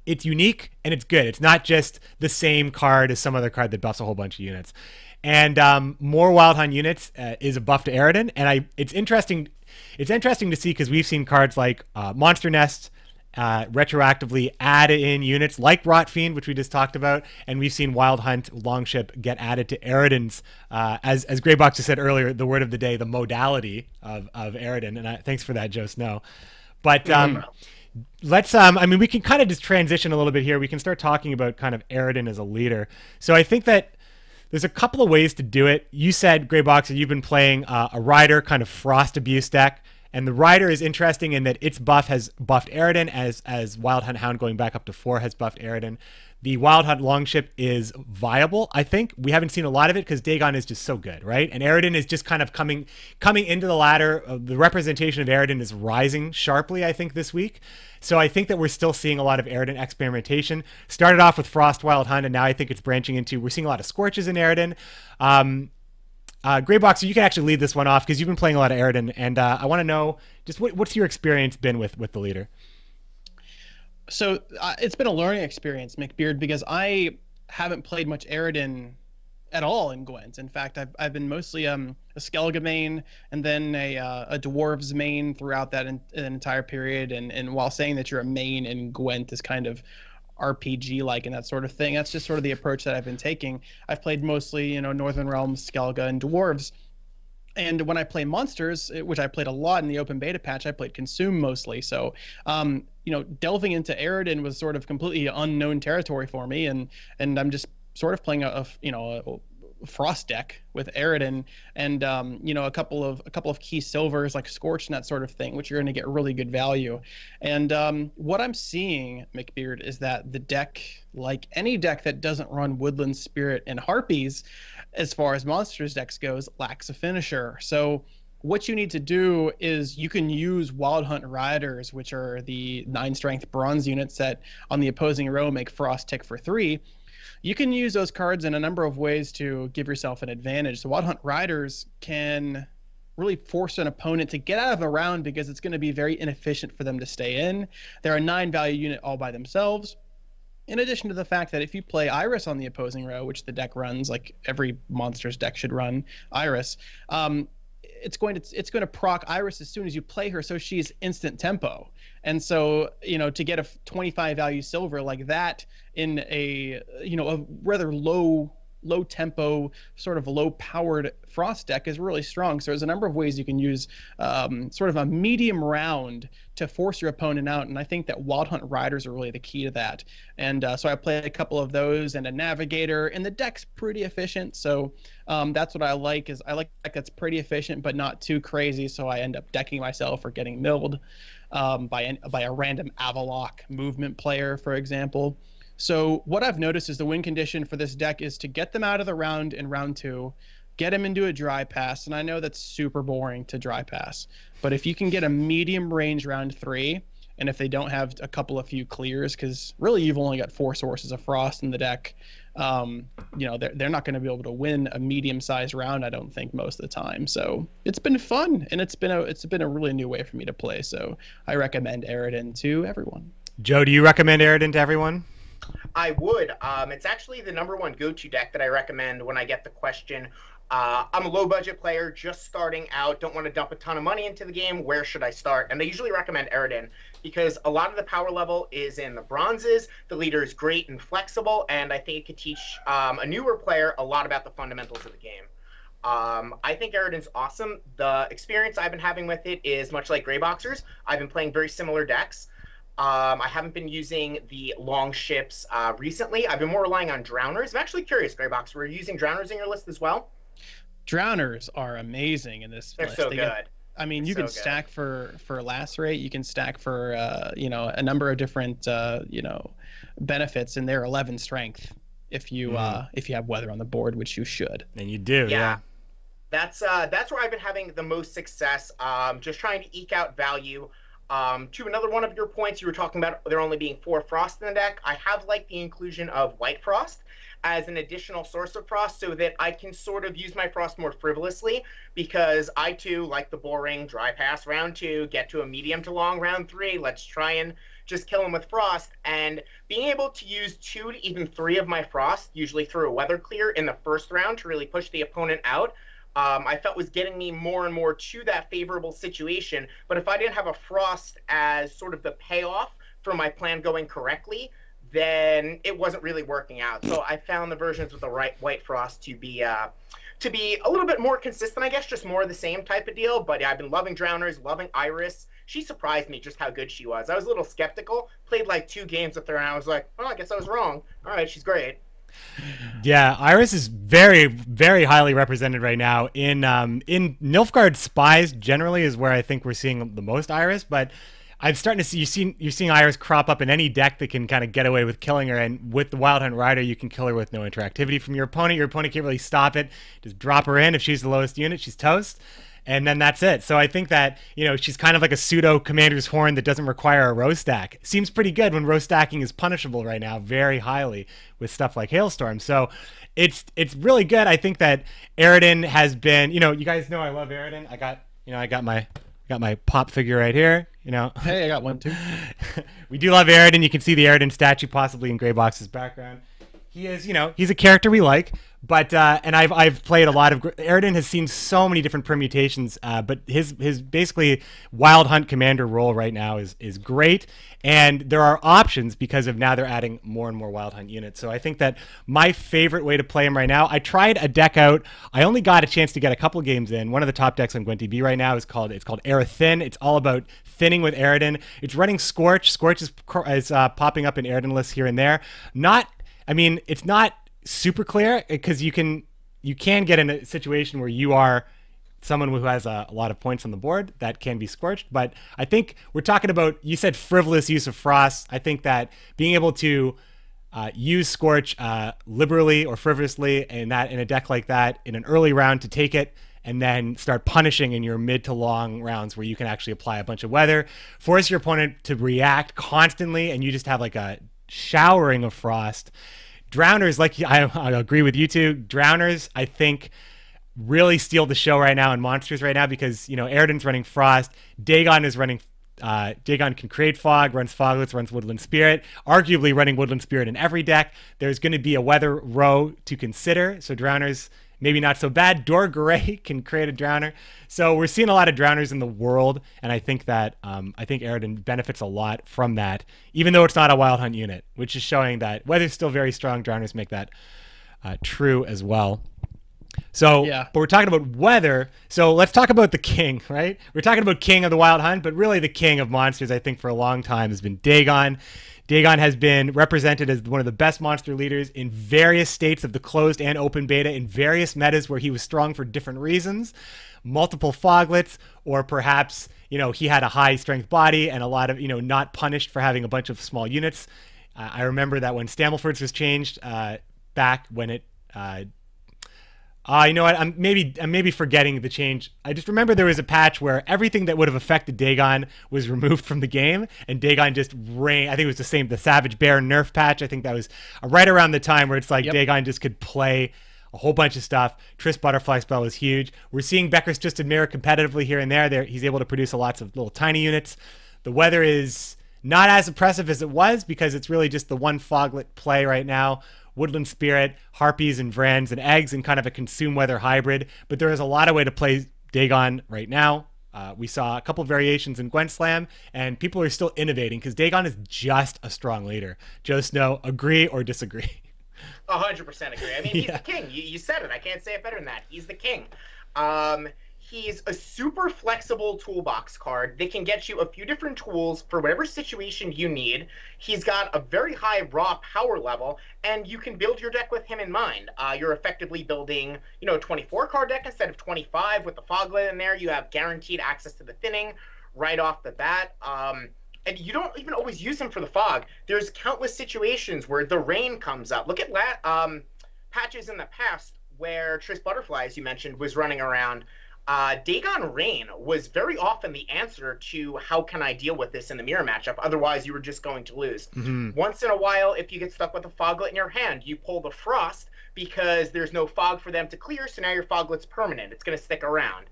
it's unique and it's good. It's not just the same card as some other card that buffs a whole bunch of units. And more Wild Hunt units is a buff to Aridin. And it's interesting to see because we've seen cards like Monster Nest retroactively add in units like Rot Fiend, which we just talked about, and we've seen Wild Hunt Longship get added to Eridan's, as Greybox just said earlier, the word of the day, the modality of Eridan, and thanks for that, JoeSnow. But let's, I mean, we can kind of just transition a little bit here. We can start talking about kind of Eridan as a leader. So I think that there's a couple of ways to do it. You said, Greybox, that you've been playing a Rider kind of Frost Abuse deck. And the Rider is interesting in that its buff has buffed Eridan, as Wild Hunt Hound going back up to 4 has buffed Eridan. The Wild Hunt Longship is viable, I think. We haven't seen a lot of it because Dagon is just so good, right? And Eridan is just kind of coming into the ladder. The representation of Eridan is rising sharply, I think, this week. So I think that we're still seeing a lot of Eridan experimentation. Started off with Frost Wild Hunt, and now I think it's branching into, we're seeing a lot of Scorches in Eridan. Greybox, you can actually lead this one off because you've been playing a lot of Eridan, and I want to know just what's your experience been with the leader? So it's been a learning experience, McBeard, because I haven't played much Eridan at all in Gwent. In fact, I've been mostly a Skellige main and then a Dwarves main throughout that an entire period. And while saying that you're a main in Gwent is kind of RPG-like and that sort of thing, that's just sort of the approach that I've been taking. I've played mostly, Northern Realms, Skellige, and Dwarves. And when I play monsters, which I played a lot in the open beta patch, I played Consume mostly. So, delving into Eridan was sort of completely unknown territory for me, and I'm just sort of playing a Frost deck with Eridan and a couple of key silvers like Scorch and that sort of thing, which you're going to get really good value. And what I'm seeing, McBeard, is that the deck, like any deck that doesn't run Woodland Spirit and Harpies, as far as monsters decks goes, lacks a finisher. So what you need to do is you can use Wild Hunt Riders, which are the 9 strength bronze units that on the opposing row make Frost tick for 3. You can use those cards in a number of ways to give yourself an advantage. So Wild Hunt Riders can really force an opponent to get out of a round because it's going to be very inefficient for them to stay in. They're a 9 value unit all by themselves. In addition to the fact that if you play Iris on the opposing row, which the deck runs, like every monster's deck should run Iris, it's going to proc Iris as soon as you play her, so she's instant tempo. And so, to get a 25 value silver like that in a rather low tempo, sort of low powered Frost deck is really strong. So there's a number of ways you can use sort of a medium round to force your opponent out. And I think that Wild Hunt Riders are really the key to that. And so I played a couple of those and a Navigator, and the deck's pretty efficient. So that's what I like, is I like a deck that's pretty efficient but not too crazy. So I end up decking myself or getting milled by a random Avalok movement player, for example. So what I've noticed is the win condition for this deck is to get them out of the round in round 2, get them into a dry pass, and I know that's super boring to dry pass, but if you can get a medium range round 3, and if they don't have a few clears, because really you've only got 4 sources of Frost in the deck, they're not going to be able to win a medium-sized round, I don't think, most of the time. So it's been fun, and it's been a really new way for me to play. So I recommend Eridan to everyone. Joe, do you recommend Eridan to everyone? I would. It's actually the #1 go-to deck that I recommend when I get the question. I'm a low-budget player, just starting out, don't want to dump a ton of money into the game. Where should I start? And I usually recommend Eridan because a lot of the power level is in the bronzes. The leader is great and flexible, and I think it could teach a newer player a lot about the fundamentals of the game. I think Eridan's awesome. The experience I've been having with it is much like Greyboxers. I've been playing very similar decks. I haven't been using the long ships recently. I've been more relying on Drowners. I'm actually curious, Greybox, were you using Drowners in your list as well? Drowners are amazing in this They're list. so good. You can stack for Lacerate. You can stack for a number of different benefits, and they're 11 strength if you have Weather on the board, which you should. And you do, yeah. That's where I've been having the most success. Just trying to eke out value. To another one of your points, you were talking about there only being 4 Frost in the deck. I have liked the inclusion of White Frost as an additional source of Frost so that I can sort of use my Frost more frivolously, because I too like the boring dry pass round 2, get to a medium to long round 3, let's try and just kill him with Frost. And being able to use 2 to even 3 of my Frost, usually through a Weather Clear in the first round to really push the opponent out, I felt was getting me more and more to that favorable situation. But if I didn't have a Frost as sort of the payoff for my plan going correctly, then it wasn't really working out. So I found the versions with the right White Frost to be a little bit more consistent, I guess, just more of the same type of deal. But yeah, I've been loving Drowners, loving Iris. She surprised me just how good she was. I was a little skeptical, played like 2 games with her, and I was like, oh, I guess I was wrong. All right, she's great. Yeah, Iris is very, very highly represented right now in Nilfgaard Spies. Generally, is where I think we're seeing the most Iris, but I'm starting to see you're seeing Iris crop up in any deck that can kind of get away with killing her. And with the Wild Hunt Rider, you can kill her with no interactivity from your opponent. Your opponent can't really stop it. Just drop her in. If she's the lowest unit, she's toast. And then that's it. So I think that, she's kind of like a pseudo Commander's Horn that doesn't require a row stack. Seems pretty good when row stacking is punishable right now very highly with stuff like Hailstorm. So it's really good. I think that Aridin has been, you guys know I love Aridin. I got my pop figure right here, Hey, I got one too. We do love Aridin. You can see the Aridin statue possibly in Greybox's background. He is, he's a character we like, but and I've played a lot of. Aridin has seen so many different permutations, but his basically Wild Hunt Commander role right now is great, and there are options because of now they're adding more and more Wild Hunt units. So I think that my favorite way to play him right now. I tried a deck out. I only got a chance to get a couple games in. One of the top decks on GWENT right now is called Era Thin. It's all about thinning with Aridin. It's running Scorch. Scorch is popping up in Aridin lists here and there. It's not super clear because you can get in a situation where you are someone who has a lot of points on the board that can be scorched. But I think we're talking about, you said frivolous use of Frost. I think that being able to use Scorch liberally or frivolously in a deck like that in an early round to take it and then start punishing in your mid to long rounds where you can actually apply a bunch of weather, force your opponent to react constantly, and you just have like a showering of Frost. Drowners, I agree with you two. Drowners, I think, really steal the show right now in Monsters right now because, Aridin's running Frost. Dagon is running... Dagon can create fog, runs Foglets, runs Woodland Spirit. Arguably running Woodland Spirit in every deck. There's going to be a weather row to consider, so Drowners... maybe not so bad. Dorgray can create a Drowner. So we're seeing a lot of Drowners in the world, and I think that Aridin benefits a lot from that, even though it's not a Wild Hunt unit, which is showing that weather's still very strong. Drowners make that true as well. So, yeah. But we're talking about weather, so let's talk about the king, right? We're talking about king of the Wild Hunt, but really the king of monsters, I think, for a long time has been Dagon. Dagon has been represented as one of the best monster leaders in various states of the closed and open beta, in various metas where he was strong for different reasons. Multiple Foglets, or perhaps, he had a high strength body and a lot of, not punished for having a bunch of small units. I remember that when Stammelford's was changed back when it... you know what? I'm maybe forgetting the change. I just remember there was a patch where everything that would have affected Dagon was removed from the game, and Dagon just reigned. I think it was the Savage Bear nerf patch. I think that was right around the time where it's like Dagon just could play a whole bunch of stuff. Triss Butterfly spell was huge. We're seeing Becker's Twisted Mirror competitively here and there. He's able to produce lots of little tiny units. The weather is not as impressive as it was because it's really just the one Foglet play right now. Woodland Spirit, Harpies and Vrans and Eggs, and kind of a consume weather hybrid. But there is a lot of way to play Dagon right now. We saw a couple variations in Gwent Slam, and people are still innovating because Dagon is just a strong leader. JoeSnow, agree or disagree? 100% agree. He's the king. You said it. I can't say it better than that. He's the king. He's a super flexible toolbox card that can get you a few different tools for whatever situation you need. He's got a very high raw power level, and you can build your deck with him in mind. You're effectively building, a 24-card deck instead of 25 with the Foglet in there. You have guaranteed access to the thinning right off the bat. And you don't even always use him for the fog. There's countless situations where the rain comes up. Look at patches in the past where Triss Butterfly, as you mentioned, was running around. Dagon Rain was very often the answer to how can I deal with this in the mirror matchup, otherwise you were just going to lose. Once in a while, if you get stuck with a Foglet in your hand, you pull the Frost because there's no fog for them to clear, so now your Foglet's permanent. It's going to stick around.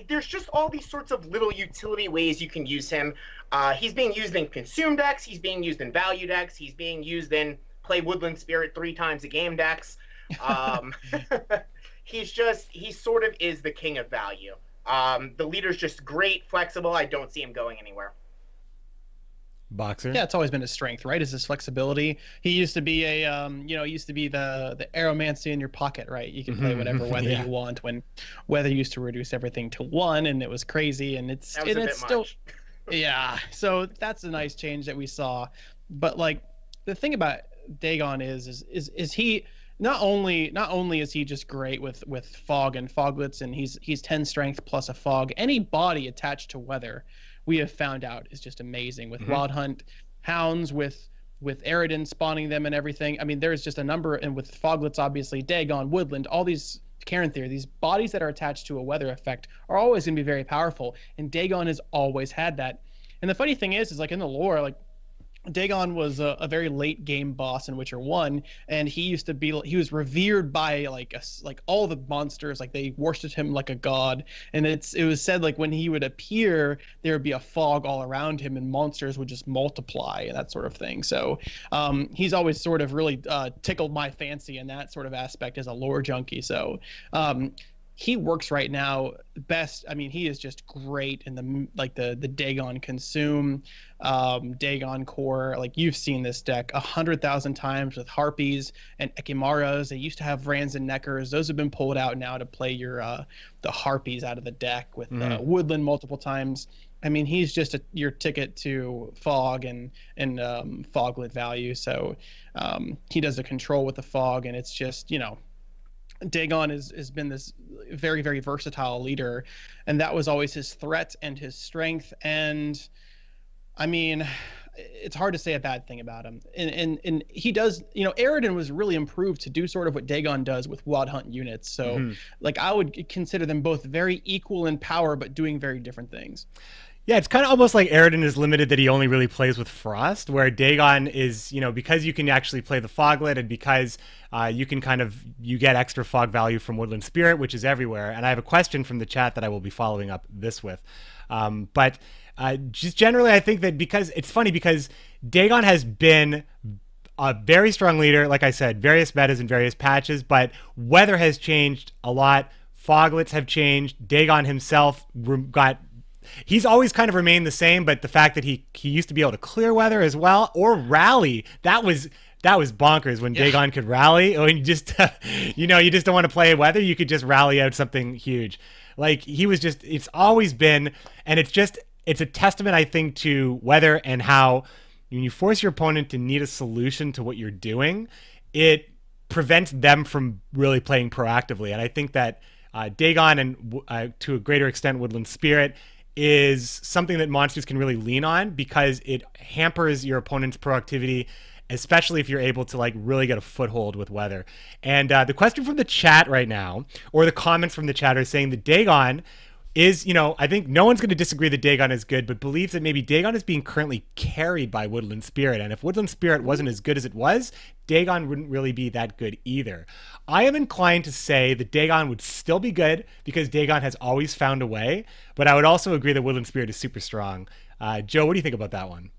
There's just all these sorts of little utility ways you can use him. He's being used in consume decks, he's being used in value decks, he's being used in play Woodland Spirit 3 times a game decks. He sort of is the king of value. The leader's just great, flexible. I don't see him going anywhere. Boxer. Yeah, it's always been his strength, right? Is his flexibility. He used to be a, he used to be the aeromancy in your pocket, right? You can play whatever weather Yeah. you want. When weather used to reduce everything to 1, and it was crazy, and it's That was a bit still, much. yeah. So that's a nice change that we saw. But like the thing about Dagon is he not only is he just great with fog and foglets, and he's 10 strength plus a fog. Any body attached to weather, we have found out, is just amazing with Wild Hunt hounds, with Aridin spawning them and everything. I mean, there's just a number, and with foglets, obviously, Dagon, Woodland, all these Karen theory, these bodies that are attached to a weather effect are always going to be very powerful, and Dagon has always had that. And the funny thing is like in the lore, like Dagon was a very late game boss in Witcher 1, and he was revered by like all the monsters, like they worshipped him like a god. And it was said like when he would appear, there would be a fog all around him, and monsters would just multiply and that sort of thing. So he's always sort of really tickled my fancy in that sort of aspect as a lore junkie. So he works right now best. I mean, he is just great in the Dagon Consume, Dagon Core. Like, you've seen this deck 100,000 times with Harpies and Ekimaras. They used to have Rans and Neckers. Those have been pulled out now to play your the Harpies out of the deck with Woodland multiple times. I mean, he's just your ticket to fog and foglet value. So he does the control with the fog, and it's just, Dagon has been this very, very versatile leader, and that was always his threat and his strength. And I mean, it's hard to say a bad thing about him. And he does, Aridin was really improved to do sort of what Dagon does with Wild Hunt units. So like, I would consider them both very equal in power, but doing very different things. Yeah, it's kind of almost like Aridin is limited that he only really plays with Frost, where Dagon is, because you can actually play the Foglet, and because you get extra fog value from Woodland Spirit, which is everywhere. And I have a question from the chat that I will be following up this with. But just generally, I think that it's funny because Dagon has been a very strong leader, like I said, various metas and various patches, but weather has changed a lot. Foglets have changed. Dagon himself he's always kind of remained the same, but the fact that he used to be able to clear weather as well, or rally, that was bonkers when Dagon could rally. When you just you just don't want to play weather, you could just rally out something huge. Like, it's always been, and it's a testament, I think, to weather and how when you force your opponent to need a solution to what you're doing, it prevents them from really playing proactively. And I think that Dagon and to a greater extent Woodland Spirit is something that monsters can really lean on, because it hampers your opponent's proactivity, especially if you're able to like really get a foothold with weather. And the question from the chat right now, or the comments from the chat, are saying that Dagon is, I think no one's going to disagree that Dagon is good, but believes that maybe Dagon is being currently carried by Woodland Spirit. And if Woodland Spirit wasn't as good as it was, Dagon wouldn't really be that good either. I am inclined to say that Dagon would still be good because Dagon has always found a way, but I would also agree that Woodland Spirit is super strong. Joe, what do you think about that one?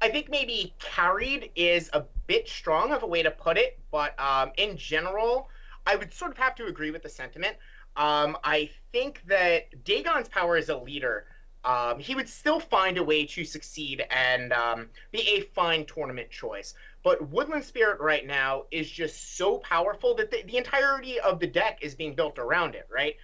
I think maybe carried is a bit strong of a way to put it, but in general, I would sort of have to agree with the sentiment. I think that Dagon's power as a leader, he would still find a way to succeed and be a fine tournament choice. But Woodland Spirit right now is just so powerful that the entirety of the deck is being built around it, right?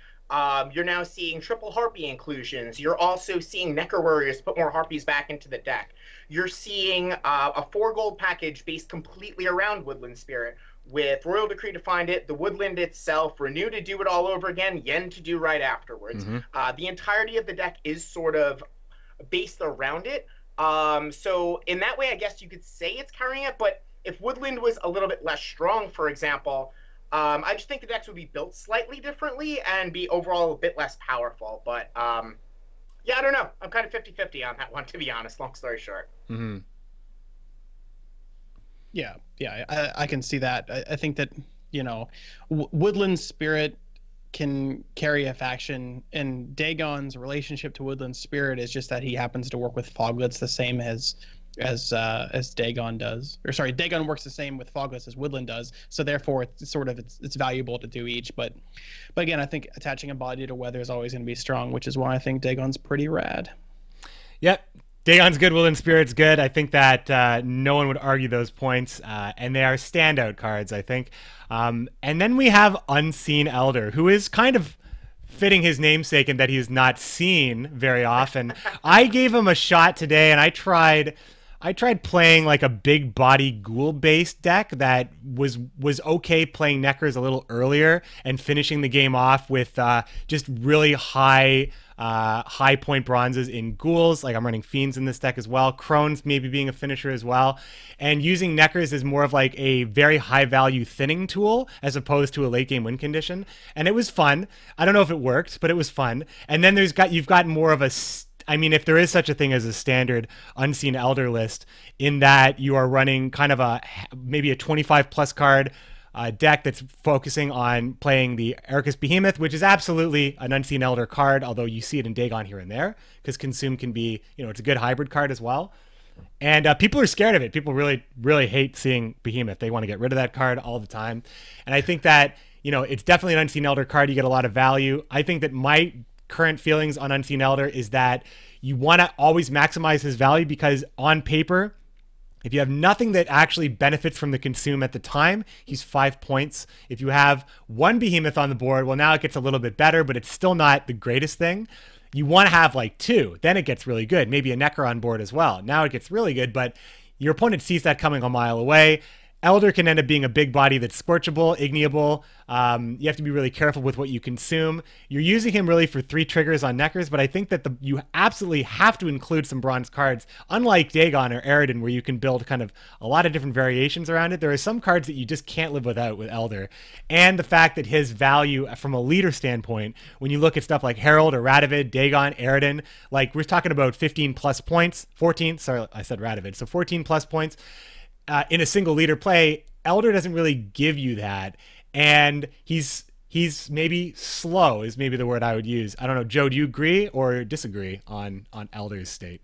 You're now seeing triple Harpy inclusions. You're also seeing Necker Warriors put more Harpies back into the deck. You're seeing a 4 gold package based completely around Woodland Spirit, with Royal Decree to find it, the Woodland itself, Renew to do it all over again, Yen to do right afterwards. The entirety of the deck is sort of based around it. So in that way, I guess you could say it's carrying it, but if Woodland was a little bit less strong, for example, I just think the decks would be built slightly differently and be overall a bit less powerful. But yeah, I don't know. I'm kind of 50-50 on that one, to be honest, long story short. Yeah, I can see that. I think that, Woodland Spirit can carry a faction, and Dagon's relationship to Woodland Spirit is just that he happens to work with Foglets the same as Dagon does. Or sorry, Dagon works the same with Foglets as Woodland does. So therefore, it's valuable to do each. But again, I think attaching a body to weather is always going to be strong, which is why I think Dagon's pretty rad. Yep. Dagon's Goodwill and Spirit's good. I think that no one would argue those points, and they are standout cards, I think. And then we have Unseen Elder, who is kind of fitting his namesake in that he is not seen very often. I gave him a shot today, and I tried playing like a big body ghoul based deck that was okay playing Neckers a little earlier and finishing the game off with just really high point bronzes in ghouls. Like I'm running fiends in this deck as well. Crones maybe being a finisher as well. And using Neckers is more of like a very high value thinning tool as opposed to a late game win condition. And it was fun. I don't know if it worked, but it was fun. And then you've got more of a, I mean, if there is such a thing as a standard Unseen Elder list, in that you are running kind of maybe a 25 plus card deck that's focusing on playing the Ericus Behemoth, which is absolutely an Unseen Elder card, although you see it in Dagon here and there, because Consume can be, it's a good hybrid card as well. And people are scared of it. People really, really hate seeing Behemoth. They want to get rid of that card all the time. And I think that, it's definitely an Unseen Elder card. You get a lot of value. I think that my current feelings on Unseen Elder is that you want to always maximize his value, because on paper, if you have nothing that actually benefits from the Consume at the time, he's 5 points. If you have one Behemoth on the board, well, now it gets a little bit better, but it's still not the greatest thing. You want to have like 2, then it gets really good. Maybe a Necker on board as well. Now it gets really good, but your opponent sees that coming a mile away. Elder can end up being a big body that's scorchable, igniable. You have to be really careful with what you consume. You're using him really for 3 triggers on Neckers, but I think that you absolutely have to include some bronze cards. Unlike Dagon or Eridan, where you can build kind of a lot of different variations around it, there are some cards that you just can't live without with Elder. And the fact that his value from a leader standpoint, when you look at stuff like Herald or Radovid, Dagon, Eridan, like we're talking about 15 plus points, 14, sorry, I said Radovid, so 14 plus points. In a single leader play, Elder doesn't really give you that, and he's maybe slow is maybe the word I would use. I don't know, Joe, do you agree or disagree on Elder's state?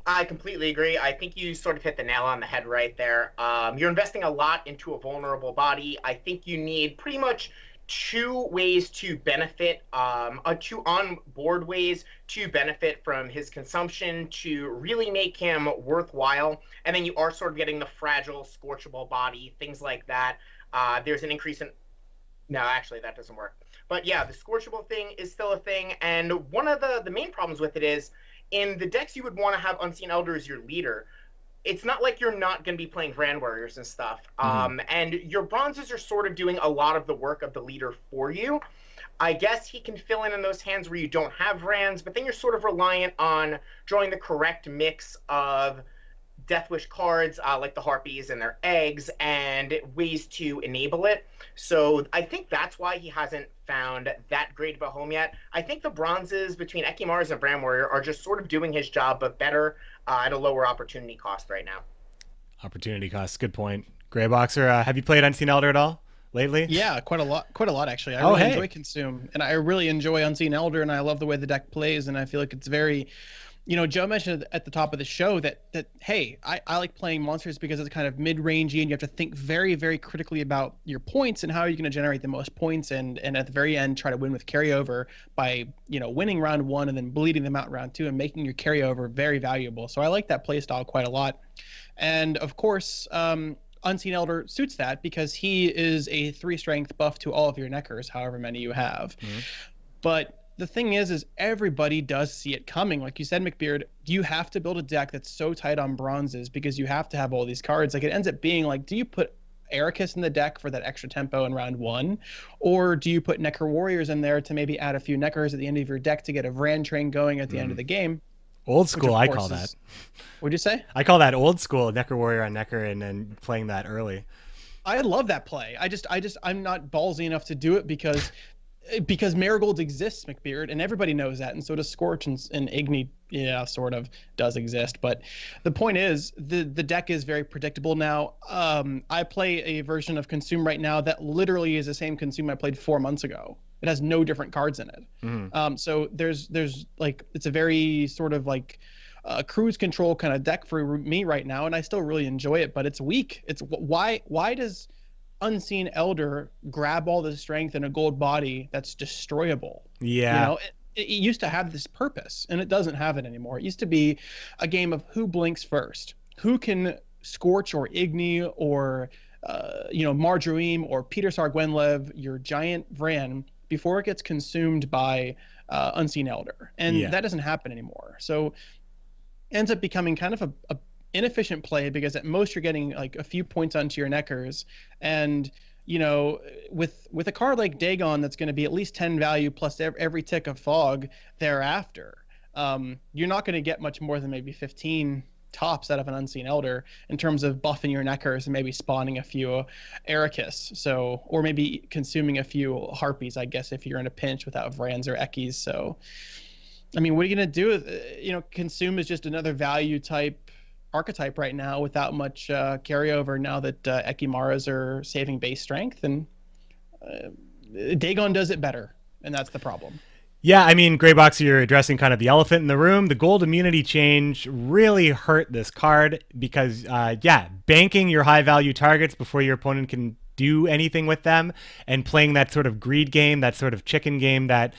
I completely agree. I think you sort of hit the nail on the head right there. You're investing a lot into a vulnerable body. I think you need pretty much 2 ways to benefit, 2 on-board ways to benefit from his consumption to really make him worthwhile. And then you are sort of getting the fragile, scorchable body, things like that. There's an increase in... No, actually, that doesn't work. But yeah, the scorchable thing is still a thing. And one of the main problems with it is, in the decks you would want to have Unseen Elder as your leader, it's not like you're not going to be playing Grand Warriors and stuff. And your bronzes are sort of doing a lot of the work of the leader for you. I guess he can fill in those hands where you don't have Rands, but then you're sort of reliant on drawing the correct mix of Deathwish cards, like the Harpies and their eggs, and ways to enable it. So I think that's why he hasn't found that great of a home yet. I think the bronzes between Ekimars and Brand Warrior are just sort of doing his job, but better at a lower opportunity cost right now. Opportunity cost, good point. Greyboxer, have you played Unseen Elder at all lately? Yeah, quite a lot actually. I really enjoy Consume, and I really enjoy Unseen Elder, and I love the way the deck plays, and I feel like it's very... Joe mentioned at the top of the show that hey, I like playing monsters because it's kind of mid-rangey, and you have to think very, very critically about your points and how you're going to generate the most points, and at the very end try to win with carryover by winning round 1 and then bleeding them out round 2 and making your carryover very valuable. So I like that play style quite a lot, and of course Unseen Elder suits that because he is a 3 strength buff to all of your Neckers, however many you have. But the thing is everybody does see it coming. Like you said, McBeard, you have to build a deck that's so tight on bronzes because you have to have all these cards. Like it ends up being like, do you put Ericus in the deck for that extra tempo in round 1? Or do you put Necker Warriors in there to maybe add a few Neckers at the end of your deck to get a Vran train going at the end of the game? Old school, I call that. What'd you say? I call that old school, Necker Warrior on Necker, and then playing that early. I love that play. I'm not ballsy enough to do it because Marigold exists, McBeard, and everybody knows that, and so does Scorch, and Igni, sort of does exist. But the point is, the deck is very predictable now. I play a version of Consume right now that literally is the same Consume I played 4 months ago. It has no different cards in it. So there's like, it's a very sort of like cruise control kind of deck for me right now, and I still really enjoy it, but it's weak. It's why does Unseen Elder grab all the strength in a gold body that's destroyable? Yeah. it used to have this purpose, and it doesn't have it anymore. It used to be a game of who blinks first, who can Scorch or Igni or Marjoram or Peter Sargwenlev, your giant Vran, before it gets consumed by Unseen Elder, and that doesn't happen anymore. So it ends up becoming kind of a inefficient play, because at most you're getting like a few points onto your neckers, and with a card like Dagon that's going to be at least 10 value plus every tick of fog thereafter, you're not going to get much more than maybe 15 tops out of an Unseen Elder in terms of buffing your neckers and maybe spawning a few Ericus, or maybe consuming a few Harpies, I guess, if you're in a pinch without Vrans or Ekis. So I mean, what are you going to do with, consume is just another value type archetype right now without much carryover, now that Ekimaras are saving base strength, and Dagon does it better, and that's the problem. Yeah, I mean, Greybox, you're addressing kind of the elephant in the room. The gold immunity change really hurt this card because, banking your high-value targets before your opponent can do anything with them, and playing that sort of greed game, that sort of chicken game that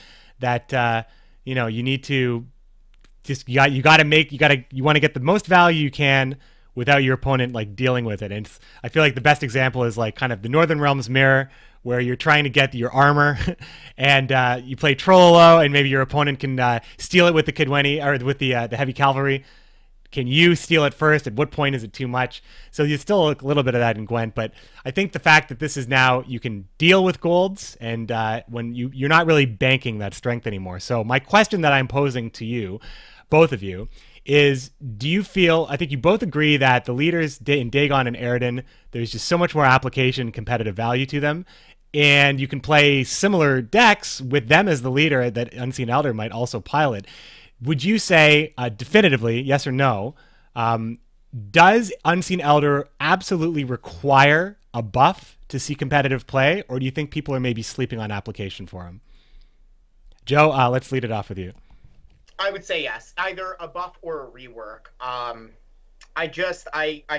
you need to just you want to get the most value you can without your opponent like dealing with it. And I feel like the best example is like kind of the Northern Realms mirror, where you're trying to get your armor and you play Trollolo, and maybe your opponent can steal it with the Kidweni or with the heavy cavalry. Can you steal it first? At what point is it too much? So you still look a little bit of that in Gwent, but I think the fact that this is now, you can deal with golds, and when you're not really banking that strength anymore. So my question that I'm posing to you, both of you, is, do you feel, I think you both agree that the leaders in Dagon and Eredin, there's just so much more application, competitive value to them, and you can play similar decks with them as the leader that Unseen Elder might also pilot. Would you say definitively, yes or no, does Unseen Elder absolutely require a buff to see competitive play, or do you think people are maybe sleeping on application for him? Joe, let's lead it off with you. I would say yes, either a buff or a rework. I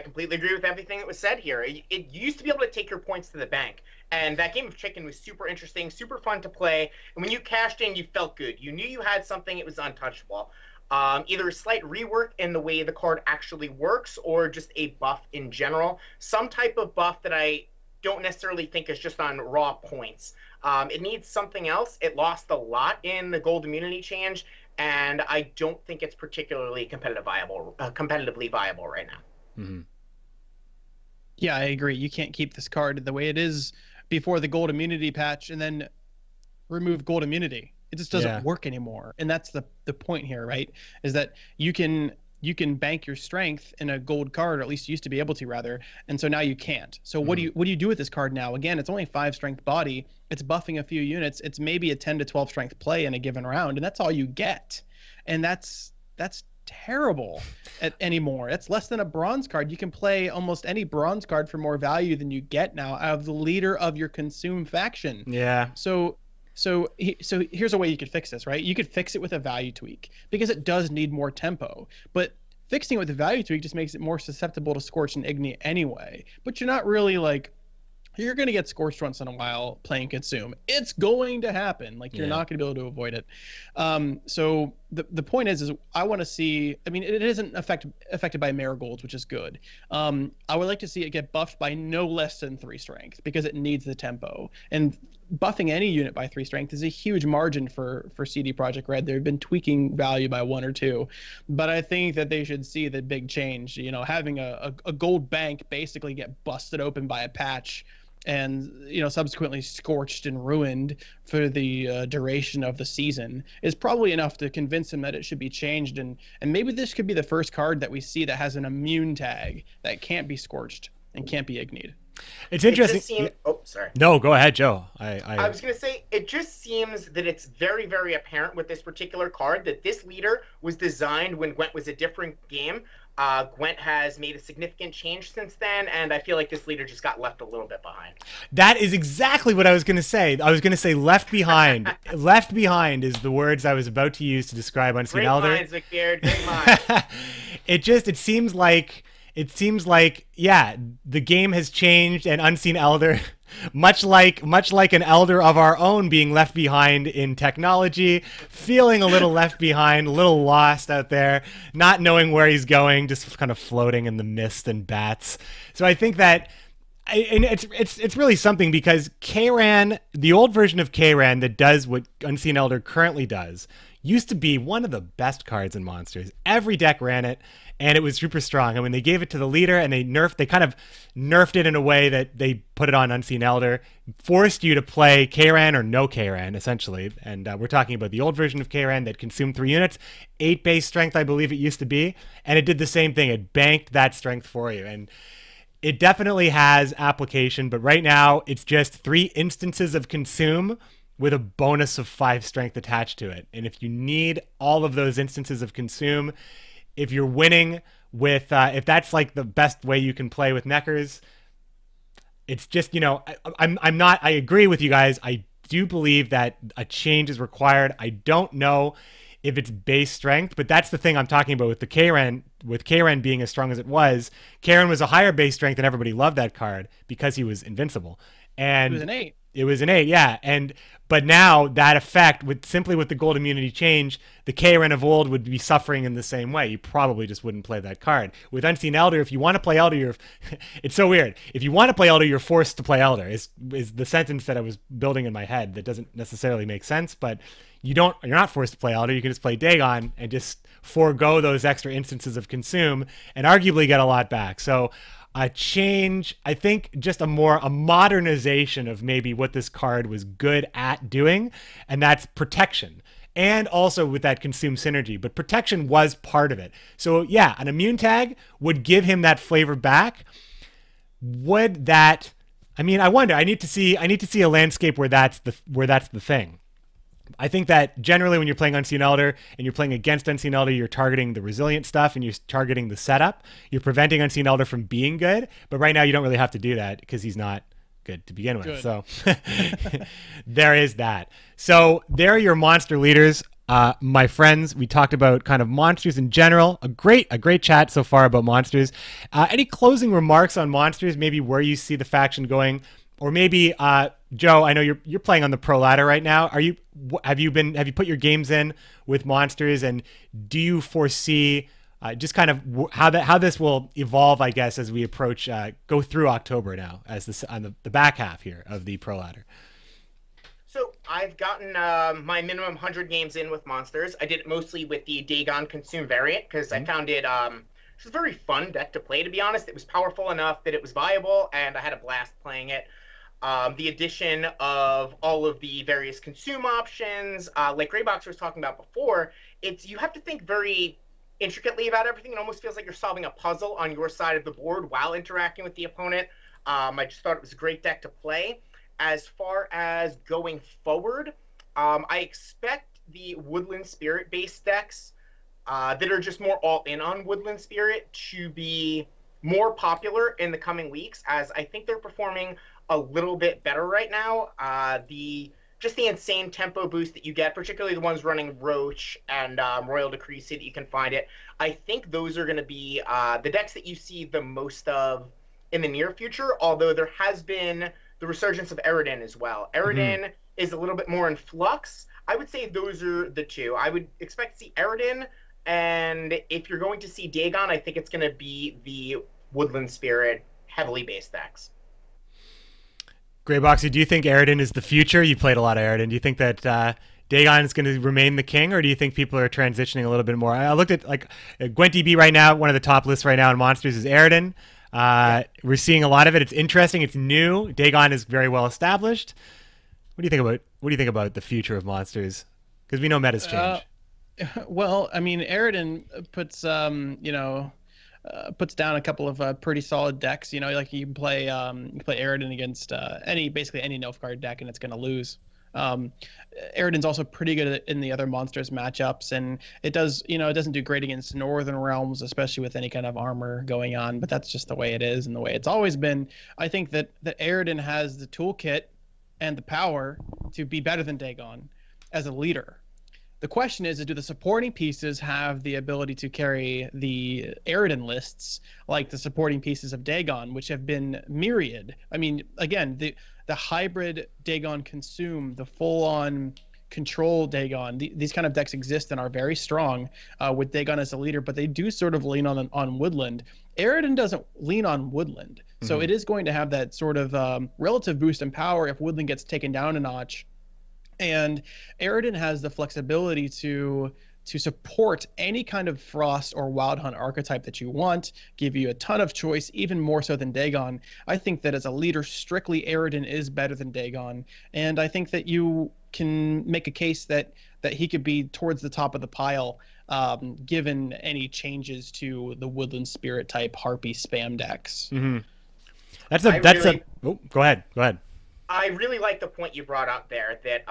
completely agree with everything that was said here. It used to be able to take your points to the bank, and that game of chicken was super interesting, super fun to play. And when you cashed in, you felt good. You knew you had something; it was untouchable. Either a slight rework in the way the card actually works, or just a buff in general. Some type of buff that I don't necessarily think is just on raw points. It needs something else. It lost a lot in the gold immunity change, and I don't think it's particularly competitively viable right now. Mm-hmm. Yeah, I agree. You can't keep this card the way it is before the gold immunity patch and then remove gold immunity. It just doesn't work anymore. And that's the point here, right? Is that you can bank your strength in a gold card, or at least you used to be able to, rather. And so now you can't. So what do you do with this card now? Again, it's only 5 strength body. It's buffing a few units. It's maybe a 10 to 12 strength play in a given round, and that's all you get. And that's terrible anymore. It's less than a bronze card. You can play almost any bronze card for more value than you get now out of the leader of your consume faction. Yeah. So here's a way you could fix this, right? You could fix it with a value tweak, because it does need more tempo. But fixing it with a value tweak just makes it more susceptible to Scorch and Igni anyway. But you're not really like, you're going to get scorched once in a while playing consume. It's going to happen. Like, you're not going to be able to avoid it. So the point is I want to see, I mean, it isn't affected by marigolds, which is good. I would like to see it get buffed by no less than 3 strength, because it needs the tempo. And buffing any unit by 3 strength is a huge margin for CD Projekt Red. They've been tweaking value by 1 or 2, but I think that they should see the big change. Having a gold bank basically get busted open by a patch, and subsequently scorched and ruined for the duration of the season is probably enough to convince him that it should be changed. And maybe this could be the first card that we see that has an immune tag that can't be scorched and can't be ignited. It's interesting. Sorry. No, go ahead, Joe. I was going to say, it just seems that it's very, very apparent with this particular card that this leader was designed when Gwent was a different game. Gwent has made a significant change since then, and I feel like this leader just got left a little bit behind. That is exactly what I was going to say. I was going to say left behind. Left behind is the words I was about to use to describe Unseen Elder. Great minds, McBeard. Great minds. It seems like, the game has changed, and Unseen Elder much like an elder of our own being left behind in technology, feeling a little left behind, a little lost out there, not knowing where he's going, just kind of floating in the mist and bats. So I think that, and it's really something, because Kayran, the old version of Kayran that does what Unseen Elder currently does, used to be one of the best cards in Monsters. Every deck ran it, and it was super strong. And when they gave it to the leader and they kind of nerfed it in a way that they put it on Unseen Elder, forced you to play Kayran or no Kayran, essentially. And we're talking about the old version of Kayran that consumed 3 units, 8 base strength, I believe it used to be. And it did the same thing. It banked that strength for you. And it definitely has application, but right now it's just 3 instances of consume with a bonus of 5 strength attached to it. And if you need all of those instances of consume, if you're winning with, if that's like the best way you can play with Neckers, it's just, you know, I agree with you guys. I do believe that a change is required. I don't know if it's base strength, but that's the thing I'm talking about with the Kayran, with Kayran being as strong as it was. Kayran was a higher base strength and everybody loved that card because he was invincible. And it was an 8. It was an 8, yeah. But now that effect, with the gold immunity change, the Kayran of old would be suffering in the same way. You probably just wouldn't play that card. With Unseen Elder, if you want to play Elder, it's so weird. If you want to play Elder, you're forced to play Elder. Is the sentence that I was building in my head that doesn't necessarily make sense, but you're not forced to play Elder. You can just play Dagon and just forego those extra instances of consume and arguably get a lot back. So a change, I think, just a modernization of maybe what this card was good at doing, and that's protection. And also with that consume synergy, but protection was part of it. So yeah, an immune tag would give him that flavor back. Would that, I mean, I wonder, I need to see a landscape where that's the thing. I think that generally when you're playing Unseen Elder and you're playing against Unseen Elder, you're targeting the resilient stuff and you're targeting the setup. You're preventing Unseen Elder from being good. But right now you don't really have to do that because he's not good to begin with. Good. So there is that. So there are your monster leaders. My friends, we talked about kind of monsters in general. A great chat so far about monsters. Any closing remarks on monsters, maybe where you see the faction going? Or maybe, Joe, I know you're playing on the pro ladder right now. Have you put your games in with monsters, and do you foresee just kind of how this will evolve, I guess, as we approach go through October now, as this on the back half here of the pro ladder? So I've gotten my minimum 100 games in with monsters. I did it mostly with the Dagon Consume variant because I found it it's a very fun deck to play, to be honest. It was powerful enough that it was viable, and I had a blast playing it. The addition of all of the various consume options, like Greybox was talking about before, you have to think very intricately about everything. It almost feels like you're solving a puzzle on your side of the board while interacting with the opponent. I just thought it was a great deck to play. As far as going forward, I expect the Woodland Spirit based decks that are just more all in on Woodland Spirit to be more popular in the coming weeks, as I think they're performing a little bit better right now. Just the insane tempo boost that you get, particularly the ones running Roach and Royal Decree that you can find it. I think those are going to be the decks that you see the most of in the near future, although there has been the resurgence of Eridan as well. Eridan is a little bit more in flux. I would say those are the two. I would expect to see Eridan, and if you're going to see Dagon, I think it's going to be the Woodland Spirit heavily based decks. Greyboxy, do you think Eridan is the future? You played a lot of Eridan. Do you think that Dagon is going to remain the king, or do you think people are transitioning a little bit more? I looked at like GWENT right now. One of the top lists right now in Monsters is Eridan. We're seeing a lot of it. It's interesting. It's new. Dagon is very well established. What do you think about the future of Monsters? Because we know metas change. Well, I mean, Eridan puts puts down a couple of pretty solid decks. You know, like you can play Eridan against basically any Nilfgaard deck, and it's going to lose. Eridan's also pretty good in the other monsters matchups, and it doesn't do great against Northern Realms, especially with any kind of armor going on. But that's just the way it is and the way it's always been. I think that Eridan has the toolkit and the power to be better than Dagon as a leader. The question is do the supporting pieces have the ability to carry the Eridan lists like the supporting pieces of Dagon, which have been myriad? I mean, again, the the hybrid Dagon Consume, the full-on control Dagon. These kind of decks exist and are very strong with Dagon as a leader, but they do sort of lean on Woodland. Aridin doesn't lean on Woodland, so it is going to have that sort of relative boost in power if Woodland gets taken down a notch. And Aridin has the flexibility to support any kind of Frost or Wild Hunt archetype that you want, give you a ton of choice, even more so than Dagon. I think that as a leader, strictly Aridin is better than Dagon, and I think that you can make a case that he could be towards the top of the pile, given any changes to the Woodland Spirit type Harpy spam decks. Oh, go ahead. I really like the point you brought up there that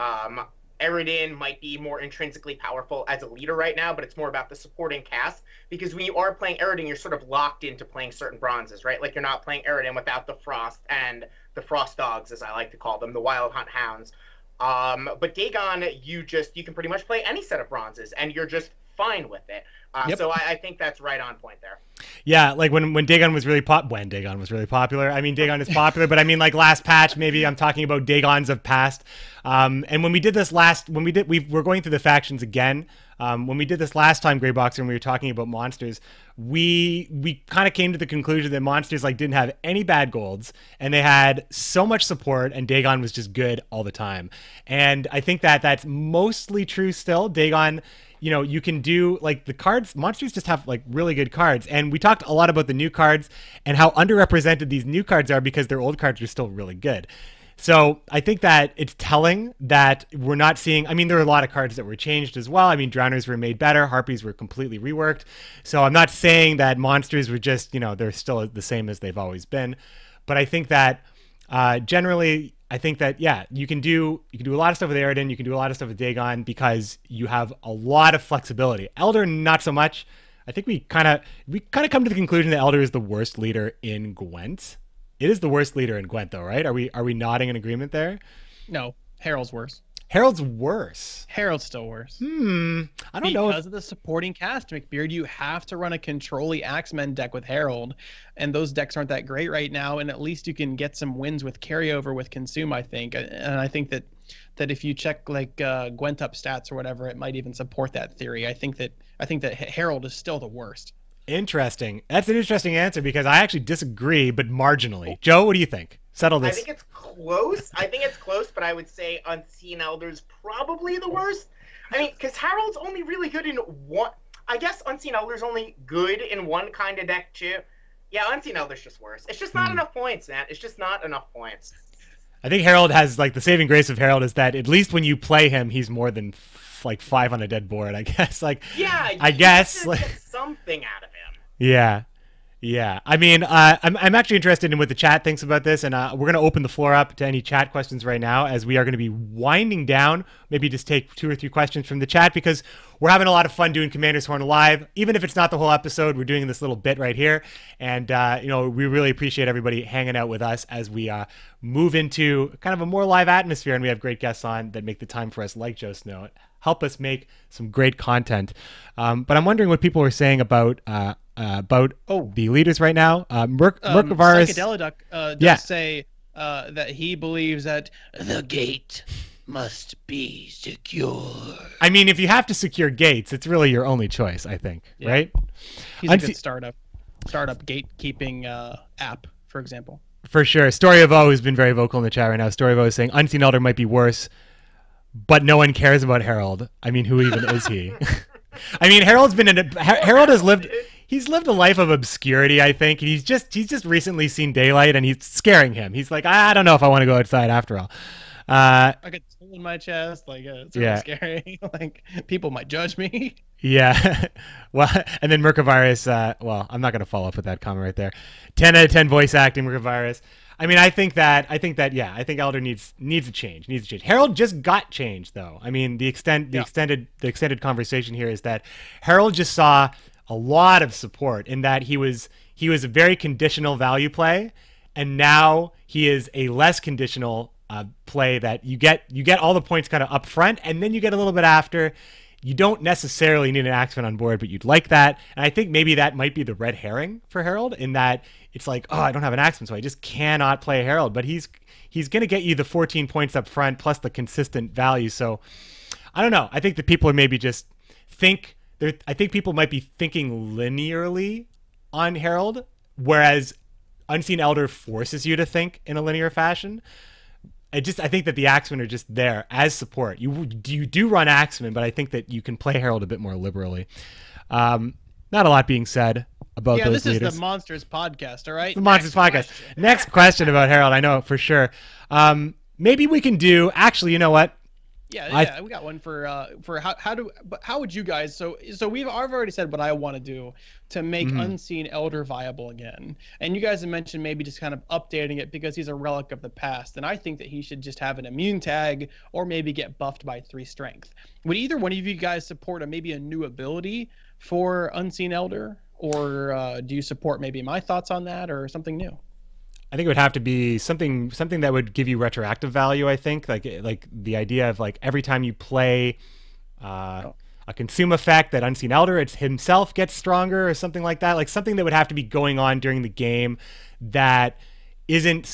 Aridin might be more intrinsically powerful as a leader right now, but it's more about the supporting cast, because when you are playing Aridin, you're sort of locked into playing certain bronzes, right? Like, you're not playing Aridin without the Frost and the Frost Dogs, as I like to call them, the Wild Hunt Hounds. But Dagon, you can pretty much play any set of bronzes, and you're just fine with it. So I think that's right on point there. Yeah, like when Dagon was really Dagon was really popular. I mean, Dagon is popular, but I mean, like, last patch, maybe I'm talking about Dagons of past. And when we did this we're going through the factions again. When we did this last time, Grey Boxer, and we were talking about monsters, we kind of came to the conclusion that monsters didn't have any bad golds, and they had so much support, and Dagon was just good all the time. And I think that that's mostly true still. Dagon, you can do, the cards, monsters just have really good cards. And we talked a lot about the new cards and how underrepresented these new cards are because their old cards are still really good. So I think that it's telling that we're not seeing, there are a lot of cards that were changed as well. Drowners were made better. Harpies were completely reworked. So I'm not saying that monsters were just, they're still the same as they've always been. But I think that generally, I think that, yeah, you can do a lot of stuff with Aridin. You can do a lot of stuff with Dagon because you have a lot of flexibility. Elder, not so much. I think we kind of come to the conclusion that Elder is the worst leader in Gwent. It is the worst leader in Gwent, though, right? Are we nodding in agreement there? No, Herald's worse. Herald's worse. Herald's still worse. I don't know. Because of the supporting cast, McBeard, you have to run a Control-y Axemen deck with Herald, and those decks aren't that great right now, and at least you can get some wins with carryover with Consume, I think. And I think that if you check Gwent up stats or whatever, it might even support that theory. I think that Herald is still the worst. Interesting. That's an interesting answer because I actually disagree, but marginally. Joe, what do you think? Settle this. I think it's close, but I would say Unseen Elder's probably the worst. Because Harold's only really good in one. I guess Unseen Elder's only good in one kind of deck too. Yeah, Unseen Elder's just worse. It's just not enough points, man. It's just not enough points. I think Herald has, the saving grace of Herald is that at least when you play him, he's more than 5 on a dead board, I guess. Yeah, I guess get something out of him. Yeah. I'm actually interested in what the chat thinks about this, and we're going to open the floor up to any chat questions right now as we are going to be winding down. Maybe just take 2 or 3 questions from the chat because we're having a lot of fun doing Commander's Horn live. Even if it's not the whole episode, we're doing this little bit right here, and we really appreciate everybody hanging out with us as we move into kind of a more live atmosphere, and we have great guests on that make the time for us, like JoeSnow, help us make some great content. But I'm wondering what people are saying about the leaders right now. Mercavaris Psychedelic does say that he believes that the gate must be secure. If you have to secure gates, it's really your only choice, I think, right? He's a good startup gatekeeping app, for example. For sure. Story of O has been very vocal in the chat right now. Story of O is saying Unseen Elder might be worse, but no one cares about Herald. Who even is he? Harold has lived. He's lived a life of obscurity, I think. He's just recently seen daylight, and he's scaring him. He's like, I don't know if I want to go outside after all. I got tool in my chest. It's really scary. People might judge me. Yeah. Well, and then Mercavaris. I'm not going to follow up with that comment right there. 10 out of 10 voice acting, Mercavaris. I think Elder needs a change. Herald just got changed, though. The extended conversation here is that Herald just saw a lot of support in that he was a very conditional value play, and now he is a less conditional play that you get all the points kind of up front, and then you get a little bit after. You don't necessarily need an Axeman on board, but you'd like that. And I think maybe that might be the red herring for Herald, in that it's I don't have an Axeman, so I just cannot play Herald. But he's he's going to get you the 14 points up front plus the consistent value. So I don't know. I think that people are maybe just I think people might be thinking linearly on Herald, whereas Unseen Elder forces you to think in a linear fashion. I think that the Axemen are just there as support. You do run Axemen, but I think that you can play Herald a bit more liberally. Not a lot being said about those leaders. Yeah, this is the Monsters podcast, all right? The Monsters podcast. Next question about Herald, I know for sure. Maybe we can do. Actually, you know what? Yeah, we got one for how would you guys? So I've already said what I want to do to make Unseen Elder viable again, and you guys have mentioned maybe just kind of updating it because he's a relic of the past, and I think that he should just have an immune tag or maybe get buffed by 3 strength. Would either one of you guys support maybe a new ability for Unseen Elder, or do you support maybe my thoughts on that or something new? I think it would have to be something that would give you retroactive value. I think like the idea of like every time you play a consume effect that Unseen Elder, it's himself gets stronger or something like that. Like something that would have to be going on during the game that it's not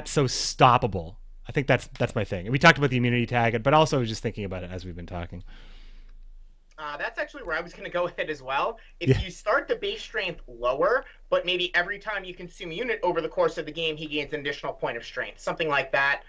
so stoppable. I think that's my thing. And we talked about the immunity tag, but also just thinking about it as we've been talking. That's actually where I was going to go ahead as well. If you start the base strength lower, but maybe every time you consume a unit over the course of the game, he gains an additional point of strength, something like that.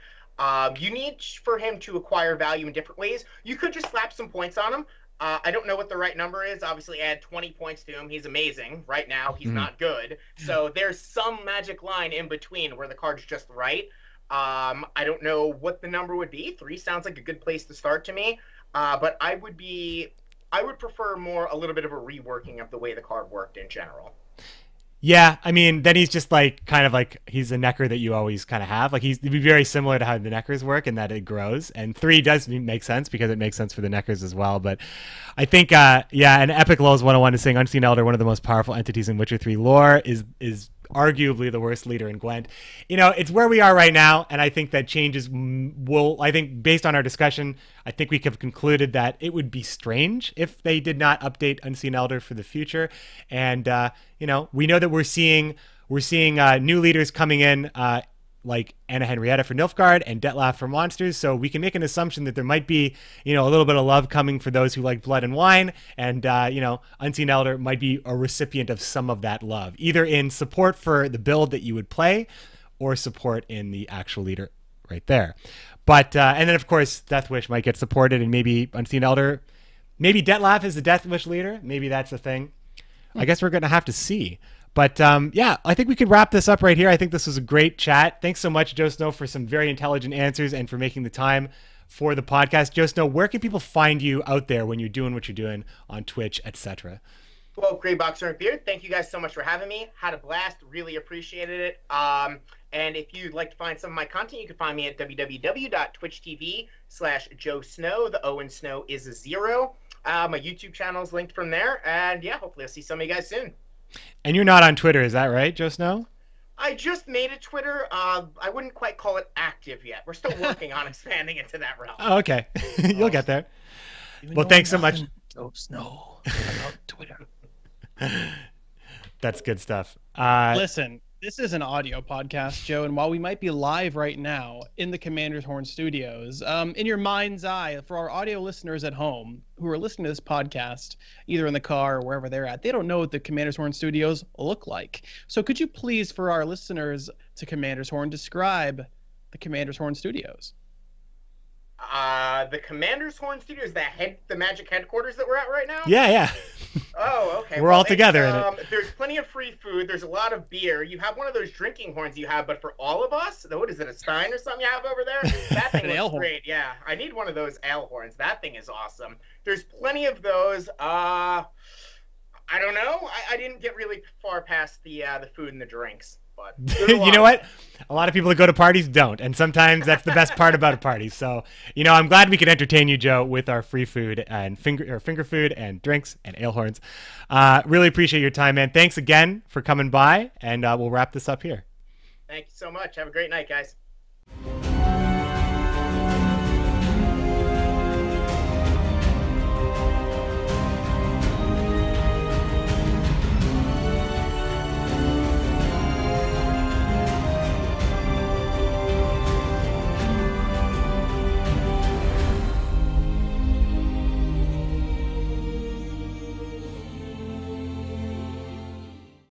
You need for him to acquire value in different ways. You could just slap some points on him. I don't know what the right number is. Obviously, add 20 points to him. He's amazing. Right now, he's not good. So there's some magic line in between where the card's just right. I don't know what the number would be. 3 sounds like a good place to start to me. But I would prefer a little bit of a reworking of the way the card worked in general. Yeah, I mean, then he's just like kind of like he's a necker that you always kind of have. Like he'd be very similar to how the neckers work in that it grows. And 3 does make sense because it makes sense for the neckers as well. But I think, and Epic Lulz 101 is saying Unseen Elder, one of the most powerful entities in Witcher 3 lore, is arguably the worst leader in Gwent. You know, it's where we are right now, and I think that changes I think based on our discussion, I think we have concluded that it would be strange if they did not update Unseen Elder for the future. And we know that we're seeing new leaders coming in, like Anna Henrietta for Nilfgaard and Detlef for Monsters. So we can make an assumption that there might be, a little bit of love coming for those who like Blood and Wine. And, Unseen Elder might be a recipient of some of that love, either in support for the build that you would play or support in the actual leader right there. But, and then of course, Deathwish might get supported, and maybe Unseen Elder, maybe Detlef is the Deathwish leader. Maybe that's a thing. I guess we're going to have to see. But I think we could wrap this up right here. I think this was a great chat. Thanks so much, JoeSnow, for some very intelligent answers and for making the time for the podcast. JoeSnow, where can people find you out there when you're doing what you're doing on Twitch, etc.? Well, Grey Boxer and Beard, thank you guys so much for having me. Had a blast. Really appreciated it. And if you'd like to find some of my content, you can find me at www.twitch.tv/JoeSnow. The O in Snow is a 0. My YouTube channel is linked from there. And yeah, hopefully I'll see some of you guys soon. And you're not on Twitter, is that right, JoeSnow? I just made a Twitter. I wouldn't quite call it active yet. We're still working on expanding into that realm. Oh, okay. You'll get there. Well, thanks so much. JoeSnow about Twitter. That's good stuff. Listen, this is an audio podcast, Joe, and while we might be live right now in the Commander's Horn studios, in your mind's eye, for our audio listeners at home who are listening to this podcast, either in the car or wherever they're at, they don't know what the Commander's Horn studios look like. So could you please, for our listeners to Commander's Horn, describe the Commander's Horn studios? The Commander's Horn Studios, the magic headquarters that we're at right now? Yeah. Oh, okay. We're all together in it. There's plenty of free food. There's a lot of beer. You have one of those drinking horns you have, but for all of us? What is it, a Stein or something you have over there? That thing looks great. Yeah, I need one of those ale horns. That thing is awesome. There's plenty of those. I don't know. I didn't get really far past the food and the drinks. But you know what? A lot of people that go to parties don't, and sometimes that's the best part about a party. So, I'm glad we could entertain you, Joe, with our free food and finger food and drinks and ale horns. Really appreciate your time, man. Thanks again for coming by, and we'll wrap this up here. Thank you so much. Have a great night, guys.